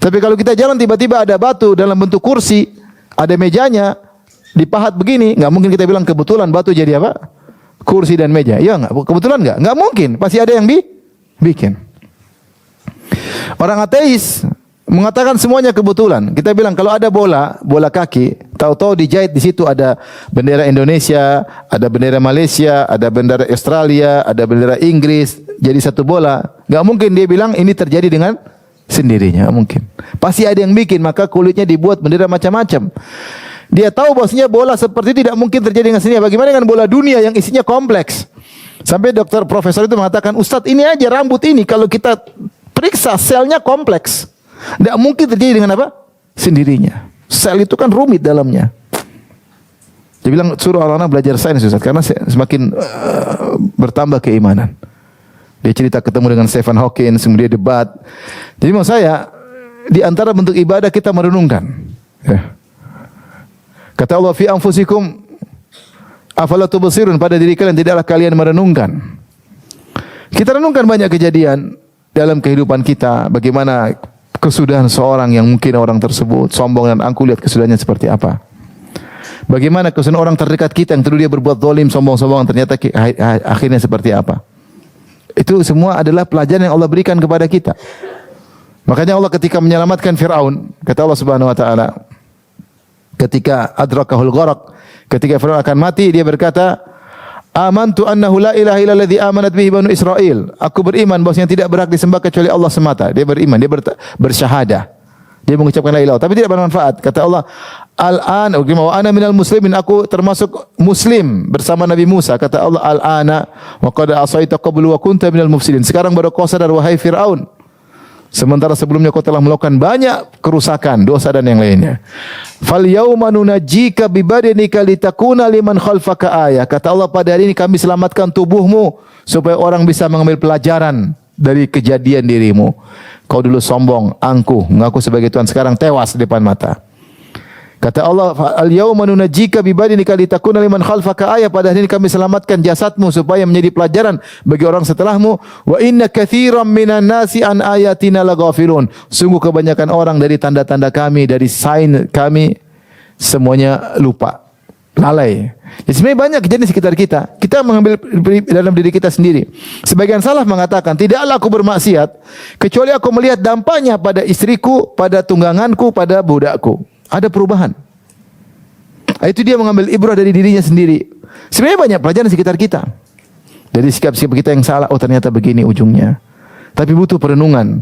Tapi kalau kita jalan tiba-tiba ada batu dalam bentuk kursi, ada mejanya, dipahat begini, nggak mungkin kita bilang kebetulan batu jadi apa? Kursi dan meja. Iya nggak? Kebetulan nggak? Nggak mungkin. Pasti ada yang bikin. Orang ateis mengatakan semuanya kebetulan. Kita bilang kalau ada bola kaki, tahu-tahu dijahit di situ ada bendera Indonesia, ada bendera Malaysia, ada bendera Australia, ada bendera Inggris, jadi satu bola. Enggak mungkin dia bilang ini terjadi dengan sendirinya, enggak mungkin. Pasti ada yang bikin, maka kulitnya dibuat bendera macam-macam. Dia tahu bahwasanya bola seperti itu tidak mungkin terjadi dengan sendirinya. Bagaimana dengan bola dunia yang isinya kompleks? Sampai profesor itu mengatakan, Ustadz ini aja rambut ini kalau kita periksa selnya kompleks. Tidak mungkin terjadi dengan apa? Sendirinya. Sel itu kan rumit dalamnya. Dia bilang suruh orang-orang belajar sains Ustaz, karena semakin bertambah keimanan. Dia cerita ketemu dengan Stephen Hawking, kemudian debat. Jadi mau saya, di antara bentuk ibadah kita merenungkan. Ya. Kata Allah, fi anfusikum afala tubsirun, pada diri kalian tidaklah kalian merenungkan. Kita renungkan banyak kejadian dalam kehidupan kita, bagaimana kesudahan seorang yang mungkin orang tersebut sombong dan angkuh, lihat kesudahannya seperti apa. Bagaimana kesan orang terdekat kita yang dulu dia berbuat zalim, sombong-sombong, ternyata akhirnya seperti apa? Itu semua adalah pelajaran yang Allah berikan kepada kita. Makanya Allah ketika menyelamatkan Fir'aun, kata Allah Subhanahu wa taala, ketika adrakahul gharaq, ketika Fir'aun akan mati, dia berkata, "Amantu annahu la ilaha illalladzi amanat bihi banu Israil." Aku beriman bahwasanya tidak berhak disembah kecuali Allah semata. Dia beriman, dia bersyahadah. Dia mengucapkan la ilaha, tapi tidak bermanfaat. Kata Allah, "Al-an wa ana minal muslimin." Aku termasuk muslim bersama Nabi Musa. Kata Allah, "Al-ana wa qad asaita qablu wa kunta minal mufsidin." Sekarang baru kau sadar wahai Firaun. Sementara sebelumnya kau telah melakukan banyak kerusakan, dosa dan yang lainnya. Fal yauma nunajjika bi badanika litakuna liman khalfaka ayah. Kata Allah, pada hari ini kami selamatkan tubuhmu supaya orang bisa mengambil pelajaran dari kejadian dirimu. Kau dulu sombong, angkuh, mengaku sebagai Tuhan, sekarang tewas di depan mata. Kata Allah, al-yauma nunajjika bi badanika litakuna liman khalfaka ayah. Pada hari ini kami selamatkan jasadmu supaya menjadi pelajaran bagi orang setelahmu. Wa inna katsiran minan nasi an ayatina laghafilun. Sungguh kebanyakan orang dari tanda-tanda kami, dari sign kami, semuanya lupa, lalai. Jadi sebenarnya banyak kejadian di sekitar kita. Kita mengambil dalam diri kita sendiri. Sebagian salaf mengatakan, tidaklah aku bermaksiat kecuali aku melihat dampaknya pada istriku, pada tungganganku, pada budakku. Ada perubahan. Itu dia mengambil ibrah dari dirinya sendiri. Sebenarnya banyak pelajaran di sekitar kita. Dari sikap-sikap kita yang salah, oh ternyata begini ujungnya. Tapi butuh perenungan.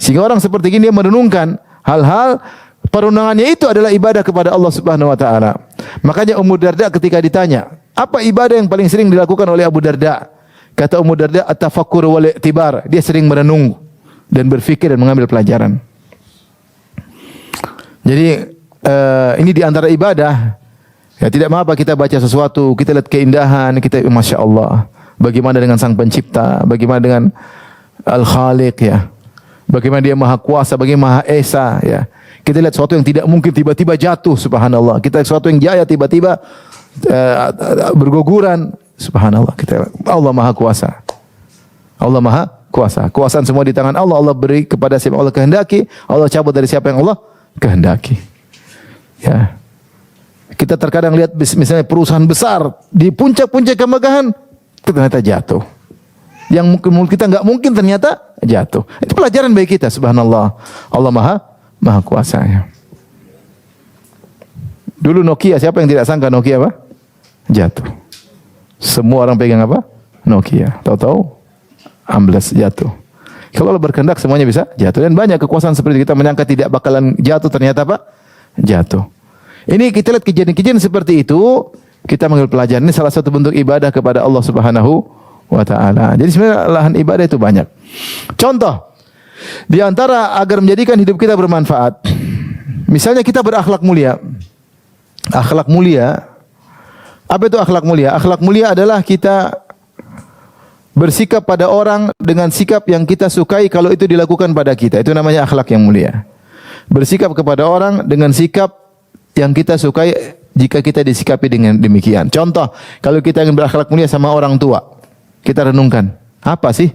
Sehingga orang seperti ini dia merenungkan hal-hal, perenungannya itu adalah ibadah kepada Allah Subhanahu wa taala. Makanya Ummu Darda ketika ditanya, apa ibadah yang paling sering dilakukan oleh Abu Darda? Kata Ummu Darda, at-tafakkur wal i'tibar. Dia sering merenung dan berfikir dan mengambil pelajaran. Jadi ini di antara ibadah. Ya, tidak mengapa kita baca sesuatu, kita lihat keindahan, kita Masya Allah. Bagaimana dengan Sang Pencipta, bagaimana dengan Al-Khaliq ya. Bagaimana dia Maha Kuasa, bagaimana Maha Esa ya. Kita lihat sesuatu yang tidak mungkin tiba-tiba jatuh, subhanallah. Kita lihat sesuatu yang jaya tiba-tiba berguguran, subhanallah. Kita Allah Maha Kuasa. Allah Maha Kuasa. Kuasaan semua di tangan Allah. Allah beri kepada siapa Allah kehendaki, Allah cabut dari siapa yang Allah kehendaki. Ya. Kita terkadang lihat misalnya perusahaan besar di puncak-puncak kemegahan ternyata jatuh. Yang mungkin kita nggak mungkin ternyata jatuh. Itu pelajaran bagi kita, subhanallah. Allah Maha Kuasa ya. Dulu Nokia, siapa yang tidak sangka Nokia apa? Jatuh. Semua orang pegang apa? Nokia. Tahu-tahu ambles jatuh. Kalau Allah berkehendak semuanya bisa jatuh. Dan banyak kekuasaan seperti itu, kita menyangka tidak bakalan jatuh, ternyata apa? Jatuh. Ini kita lihat kejadian-kejadian seperti itu, kita mengambil pelajaran. Ini salah satu bentuk ibadah kepada Allah Subhanahu wa taala. Jadi sebenarnya lahan ibadah itu banyak. Contoh, di antara agar menjadikan hidup kita bermanfaat, misalnya kita berakhlak mulia. Akhlak mulia, apa itu akhlak mulia? Akhlak mulia adalah kita bersikap pada orang dengan sikap yang kita sukai kalau itu dilakukan pada kita. Itu namanya akhlak yang mulia. Bersikap kepada orang dengan sikap yang kita sukai jika kita disikapi dengan demikian. Contoh, kalau kita ingin berakhlak mulia sama orang tua, kita renungkan, apa sih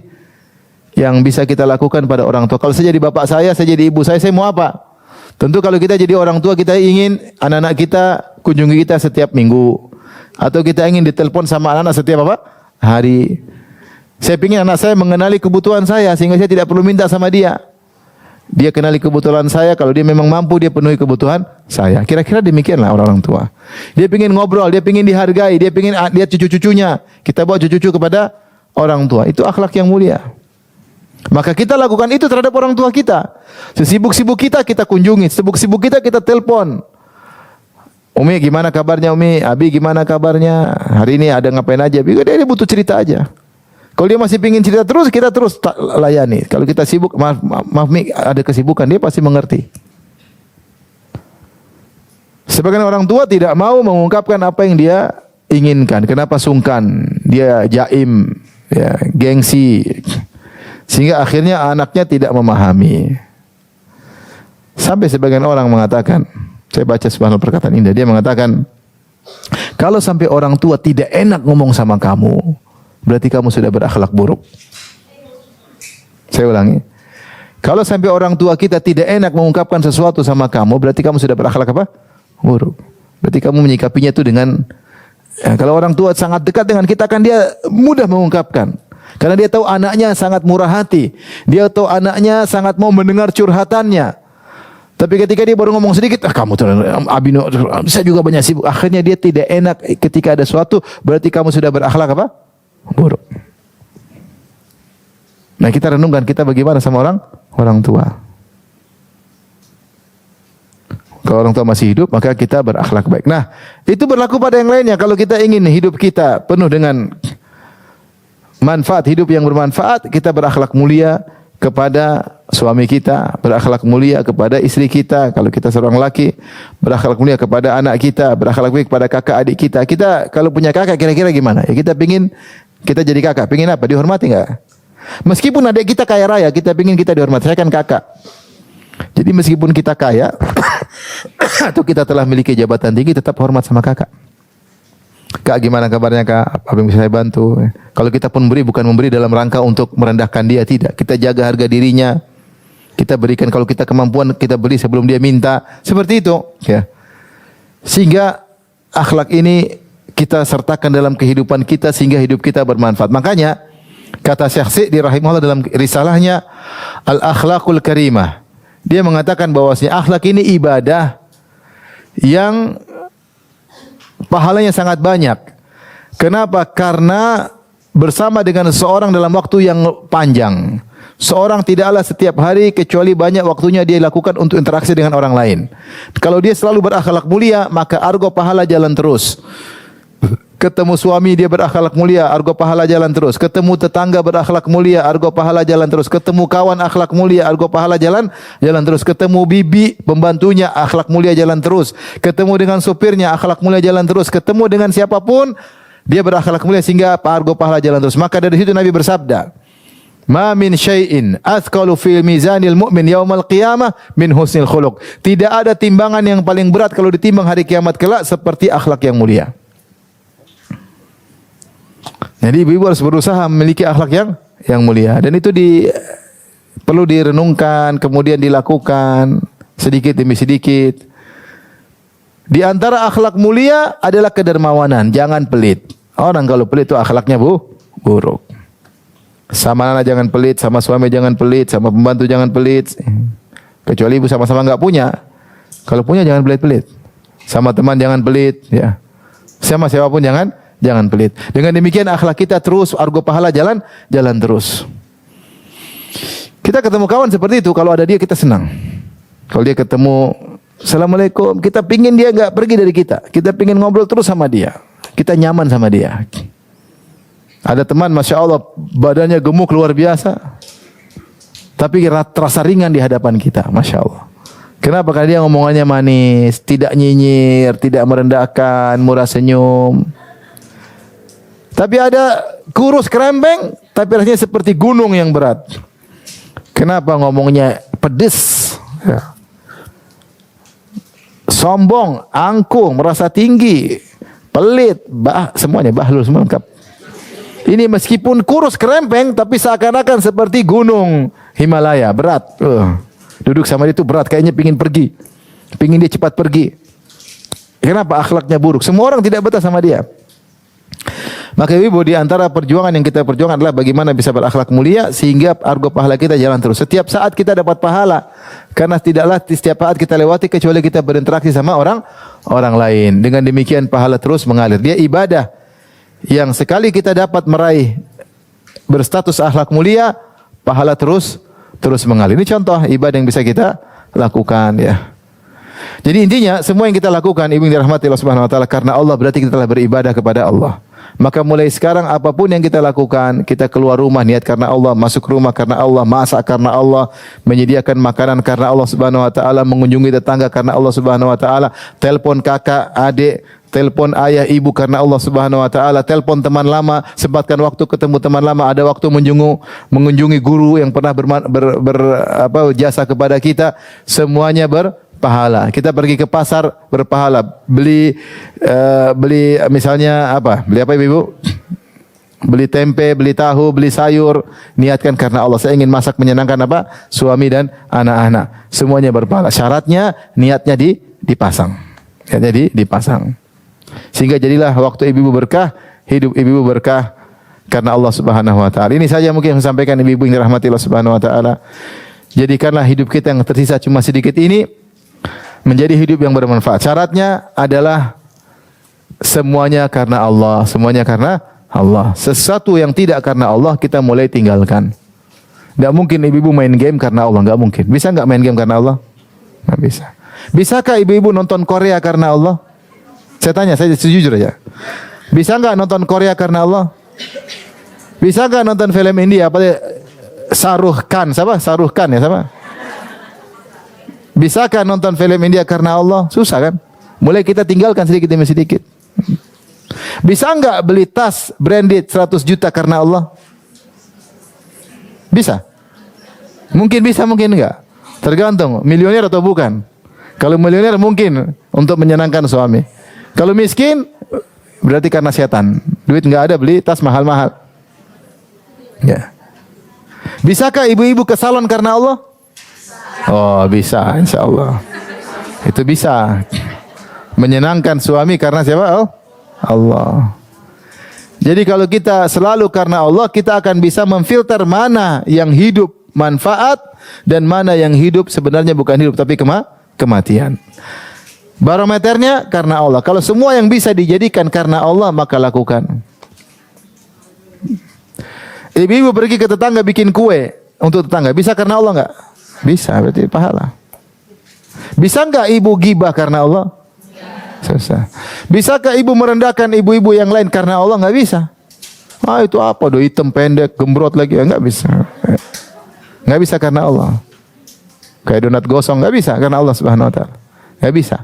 yang bisa kita lakukan pada orang tua? Kalau saya jadi bapak saya jadi ibu saya mau apa? Tentu kalau kita jadi orang tua, kita ingin anak-anak kita kunjungi kita setiap minggu. Atau kita ingin ditelepon sama anak-anak setiap apa? Hari. Saya ingin anak saya mengenali kebutuhan saya, sehingga saya tidak perlu minta sama dia. Dia kenali kebutuhan saya, kalau dia memang mampu, dia penuhi kebutuhan saya. Kira-kira demikianlah orang-orang tua. Dia ingin ngobrol, dia ingin dihargai, dia ingin lihat cucu-cucunya. Kita bawa cucu-cucu kepada orang tua. Itu akhlak yang mulia. Maka kita lakukan itu terhadap orang tua kita. Sesibuk-sibuk kita, kita kunjungi. Sibuk-sibuk kita, kita telepon. Umi gimana kabarnya Umi? Abi gimana kabarnya? Hari ini ada ngapain aja? Dia butuh cerita aja. Kalau dia masih pingin cerita terus, kita terus layani. Kalau kita sibuk, maaf Mi, ada kesibukan, dia pasti mengerti. Sebagian orang tua tidak mau mengungkapkan apa yang dia inginkan. Kenapa sungkan? Dia jaim, ya, gengsi. Sehingga akhirnya anaknya tidak memahami. Sampai sebagian orang mengatakan, saya baca sebuah perkataan indah, dia mengatakan, kalau sampai orang tua tidak enak ngomong sama kamu, berarti kamu sudah berakhlak buruk. Saya ulangi. Kalau sampai orang tua kita tidak enak mengungkapkan sesuatu sama kamu, berarti kamu sudah berakhlak apa? Buruk. Berarti kamu menyikapinya itu dengan kalau orang tua sangat dekat dengan kita kan dia mudah mengungkapkan. Karena dia tahu anaknya sangat murah hati. Dia tahu anaknya sangat mau mendengar curhatannya. Tapi ketika dia baru ngomong sedikit, kamu Abino, saya juga banyak sibuk. Akhirnya dia tidak enak ketika ada sesuatu, berarti kamu sudah berakhlak apa? Buruk. Nah, kita renungkan kita bagaimana sama orang tua. Kalau orang tua masih hidup, maka kita berakhlak baik. Nah, itu berlaku pada yang lainnya. Kalau kita ingin hidup kita penuh dengan manfaat, hidup yang bermanfaat, kita berakhlak mulia kepada suami kita, berakhlak mulia kepada istri kita. Kalau kita seorang laki, berakhlak mulia kepada anak kita, berakhlak mulia kepada kakak adik kita. Kita kalau punya kakak kira-kira gimana? Ya kita pingin kita jadi kakak. Pingin apa? Dihormati enggak? Meskipun adik kita kaya raya, kita pingin kita dihormati. Saya kan kakak. Jadi meskipun kita kaya atau kita telah memiliki jabatan tinggi, tetap hormat sama kakak. Kak, gimana kabarnya Kak? Apa yang bisa saya bantu? Kalau kita pun beri, bukan memberi dalam rangka untuk merendahkan dia, tidak. Kita jaga harga dirinya. Kita berikan kalau kita kemampuan, kita beri sebelum dia minta. Seperti itu. Ya. Sehingga akhlak ini kita sertakan dalam kehidupan kita sehingga hidup kita bermanfaat. Makanya kata Syekh Sa'di rahimahullah dalam risalahnya Al-Akhlaqul Karimah. Dia mengatakan bahwasanya akhlak ini ibadah yang pahalanya sangat banyak. Kenapa? Karena bersama dengan seorang dalam waktu yang panjang. Seorang tidaklah setiap hari kecuali banyak waktunya dia lakukan untuk interaksi dengan orang lain. Kalau dia selalu berakhlak mulia, maka argo pahala jalan terus. Ketemu suami dia berakhlak mulia, argo pahala jalan terus. Ketemu tetangga berakhlak mulia, argo pahala jalan terus. Ketemu kawan akhlak mulia, argo pahala jalan terus. Ketemu bibi pembantunya akhlak mulia jalan terus. Ketemu dengan supirnya akhlak mulia jalan terus. Ketemu dengan siapapun dia berakhlak mulia sehingga argo pahala jalan terus. Maka dari situ Nabi bersabda, "Ma min syai'in athqalu fil mizanil mu'min yaumal qiyamah min husnil khuluq." Tidak ada timbangan yang paling berat kalau ditimbang hari kiamat kelak seperti akhlak yang mulia. Jadi ibu-ibu harus berusaha memiliki akhlak yang mulia, dan itu perlu direnungkan, kemudian dilakukan sedikit demi sedikit. Di antara akhlak mulia adalah kedermawanan, jangan pelit. Orang kalau pelit itu akhlaknya buruk. Sama anak jangan pelit, sama suami jangan pelit, sama pembantu jangan pelit. Kecuali ibu sama-sama enggak punya. Kalau punya jangan pelit-pelit. Sama teman jangan pelit, ya. Sama siapapun jangan pelit. Dengan demikian akhlak kita terus argo pahala jalan terus. Kita ketemu kawan seperti itu, kalau ada dia kita senang. Kalau dia ketemu, Assalamualaikum, kita pingin dia enggak pergi dari kita. Kita pingin ngobrol terus sama dia. Kita nyaman sama dia. Ada teman, Masya Allah, badannya gemuk luar biasa, tapi terasa ringan di hadapan kita, Masya Allah. Kenapa? Karena dia ngomongannya manis, tidak nyinyir, tidak merendahkan, murah senyum. Tapi ada kurus kerempeng, tapi rasanya seperti gunung yang berat. Kenapa? Ngomongnya pedes, ya. Sombong, angkuh, merasa tinggi, pelit, semuanya bahlul, semua lengkap. Ini meskipun kurus kerempeng, tapi seakan-akan seperti gunung Himalaya, berat. Duduk sama dia itu berat, kayaknya pingin pergi, pingin dia cepat pergi. Kenapa? Akhlaknya buruk. Semua orang tidak betah sama dia. Maka ibu, di antara perjuangan yang kita perjuangkan adalah bagaimana bisa berakhlak mulia sehingga argo pahala kita jalan terus. Setiap saat kita dapat pahala, karena tidaklah setiap saat kita lewati kecuali kita berinteraksi sama orang lain. Dengan demikian pahala terus mengalir. Dia ibadah yang sekali kita dapat meraih berstatus akhlak mulia, pahala terus mengalir. Ini contoh ibadah yang bisa kita lakukan, ya. Jadi intinya semua yang kita lakukan, ibu yang dirahmati Allah Subhanahu wa taala, karena Allah, berarti kita telah beribadah kepada Allah. Maka mulai sekarang apapun yang kita lakukan, kita keluar rumah niat karena Allah, masuk rumah karena Allah, masak karena Allah, menyediakan makanan karena Allah Subhanahu wa taala, mengunjungi tetangga karena Allah Subhanahu wa taala, telepon kakak, adik, telepon ayah, ibu karena Allah Subhanahu wa taala, telepon teman lama, sempatkan waktu ketemu teman lama, ada waktu mengunjungi guru yang pernah jasa kepada kita, semuanya berpahala. Kita pergi ke pasar berpahala, beli misalnya apa? Beli apa Ibu? Beli tempe, beli tahu, beli sayur, niatkan karena Allah. Saya ingin masak menyenangkan apa? Suami dan anak-anak. Semuanya berpahala. Syaratnya niatnya dipasang. Ya, jadi dipasang. Sehingga jadilah waktu ibu-ibu berkah, hidup ibu-ibu berkah karena Allah Subhanahu wa taala. Ini saja mungkin yang saya sampaikan ibu-ibu yang dirahmati Allah Subhanahu wa taala. Jadikanlah hidup kita yang tersisa cuma sedikit ini menjadi hidup yang bermanfaat. Syaratnya adalah semuanya karena Allah, semuanya karena Allah. Sesuatu yang tidak karena Allah kita mulai tinggalkan. Tidak mungkin ibu-ibu main game karena Allah, nggak mungkin. Bisa nggak main game karena Allah? Nggak bisa. Bisakah ibu-ibu nonton Korea karena Allah? Saya tanya, saya jujur aja. Bisa nggak nonton Korea karena Allah? Bisa nggak nonton film India? Apa Shahrukh Khan, siapa? Shahrukh Khan ya, siapa? Bisakah nonton film India karena Allah? Susah kan? Mulai kita tinggalkan sedikit demi sedikit. Bisa nggak beli tas branded 100 juta karena Allah? Bisa? Mungkin bisa, mungkin enggak. Tergantung milioner atau bukan. Kalau milioner mungkin untuk menyenangkan suami. Kalau miskin berarti karena setan. Duit enggak ada beli tas mahal-mahal. Ya. Bisakah ibu-ibu ke salon karena Allah? Oh, bisa, insya Allah. Itu bisa. Menyenangkan suami karena siapa? Oh, Allah. Jadi kalau kita selalu karena Allah, kita akan bisa memfilter mana yang hidup manfaat dan mana yang hidup sebenarnya bukan hidup tapi kematian. Barometernya karena Allah. Kalau semua yang bisa dijadikan karena Allah, maka lakukan. Ibu-ibu pergi ke tetangga bikin kue untuk tetangga, bisa karena Allah enggak? Bisa, berarti pahala. Bisa enggak ibu gibah karena Allah? Susah. Bisakah ibu merendahkan ibu-ibu yang lain karena Allah? Enggak bisa. Ah, itu apa? Do hitam pendek, gembrot lagi, enggak bisa. Enggak bisa karena Allah. Kayak donat gosong, enggak bisa karena Allah Subhanahu wa taala. Enggak bisa.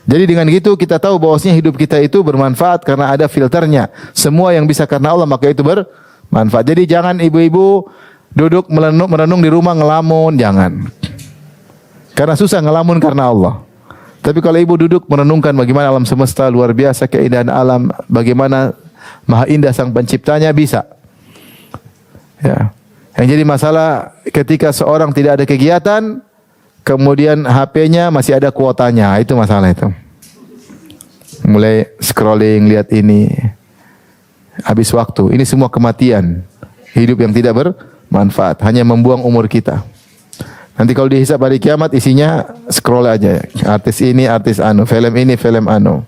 Jadi dengan gitu kita tahu bahwasanya hidup kita itu bermanfaat karena ada filternya. Semua yang bisa karena Allah maka itu bermanfaat. Jadi jangan ibu-ibu duduk merenung di rumah ngelamun, jangan. Karena susah ngelamun karena Allah. Tapi kalau ibu duduk merenungkan bagaimana alam semesta luar biasa, keindahan alam, bagaimana maha indah sang penciptanya, bisa. Ya. Yang jadi masalah ketika seorang tidak ada kegiatan, kemudian HP-nya masih ada kuotanya, itu masalah itu. Mulai scrolling, lihat ini, habis waktu. Ini semua kematian. Hidup yang tidak bermanfaat, hanya membuang umur kita. Nanti kalau dihisab hari kiamat isinya scroll aja. Artis ini, artis anu, film ini, film anu.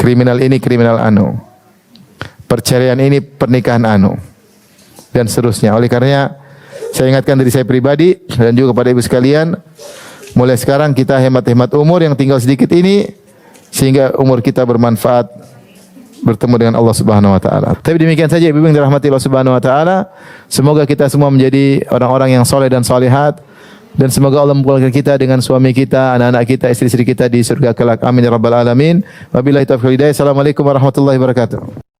Kriminal ini, kriminal anu. Perceraian ini, pernikahan anu. Dan seterusnya. Oleh karenanya saya ingatkan diri saya pribadi dan juga kepada ibu sekalian, mulai sekarang kita hemat-hemat umur yang tinggal sedikit ini sehingga umur kita bermanfaat bertemu dengan Allah Subhanahu wa taala. Tapi demikian saja ibu yang dirahmati Allah Subhanahu wa taala. Semoga kita semua menjadi orang-orang yang soleh dan solehat. Dan semoga Allah mempertemukan kita dengan suami kita, anak-anak kita, istri-istri kita di surga kelak. Amin ya rabbal alamin. Wabillahi taufiq wal hidayah. Assalamualaikum warahmatullahi wabarakatuh.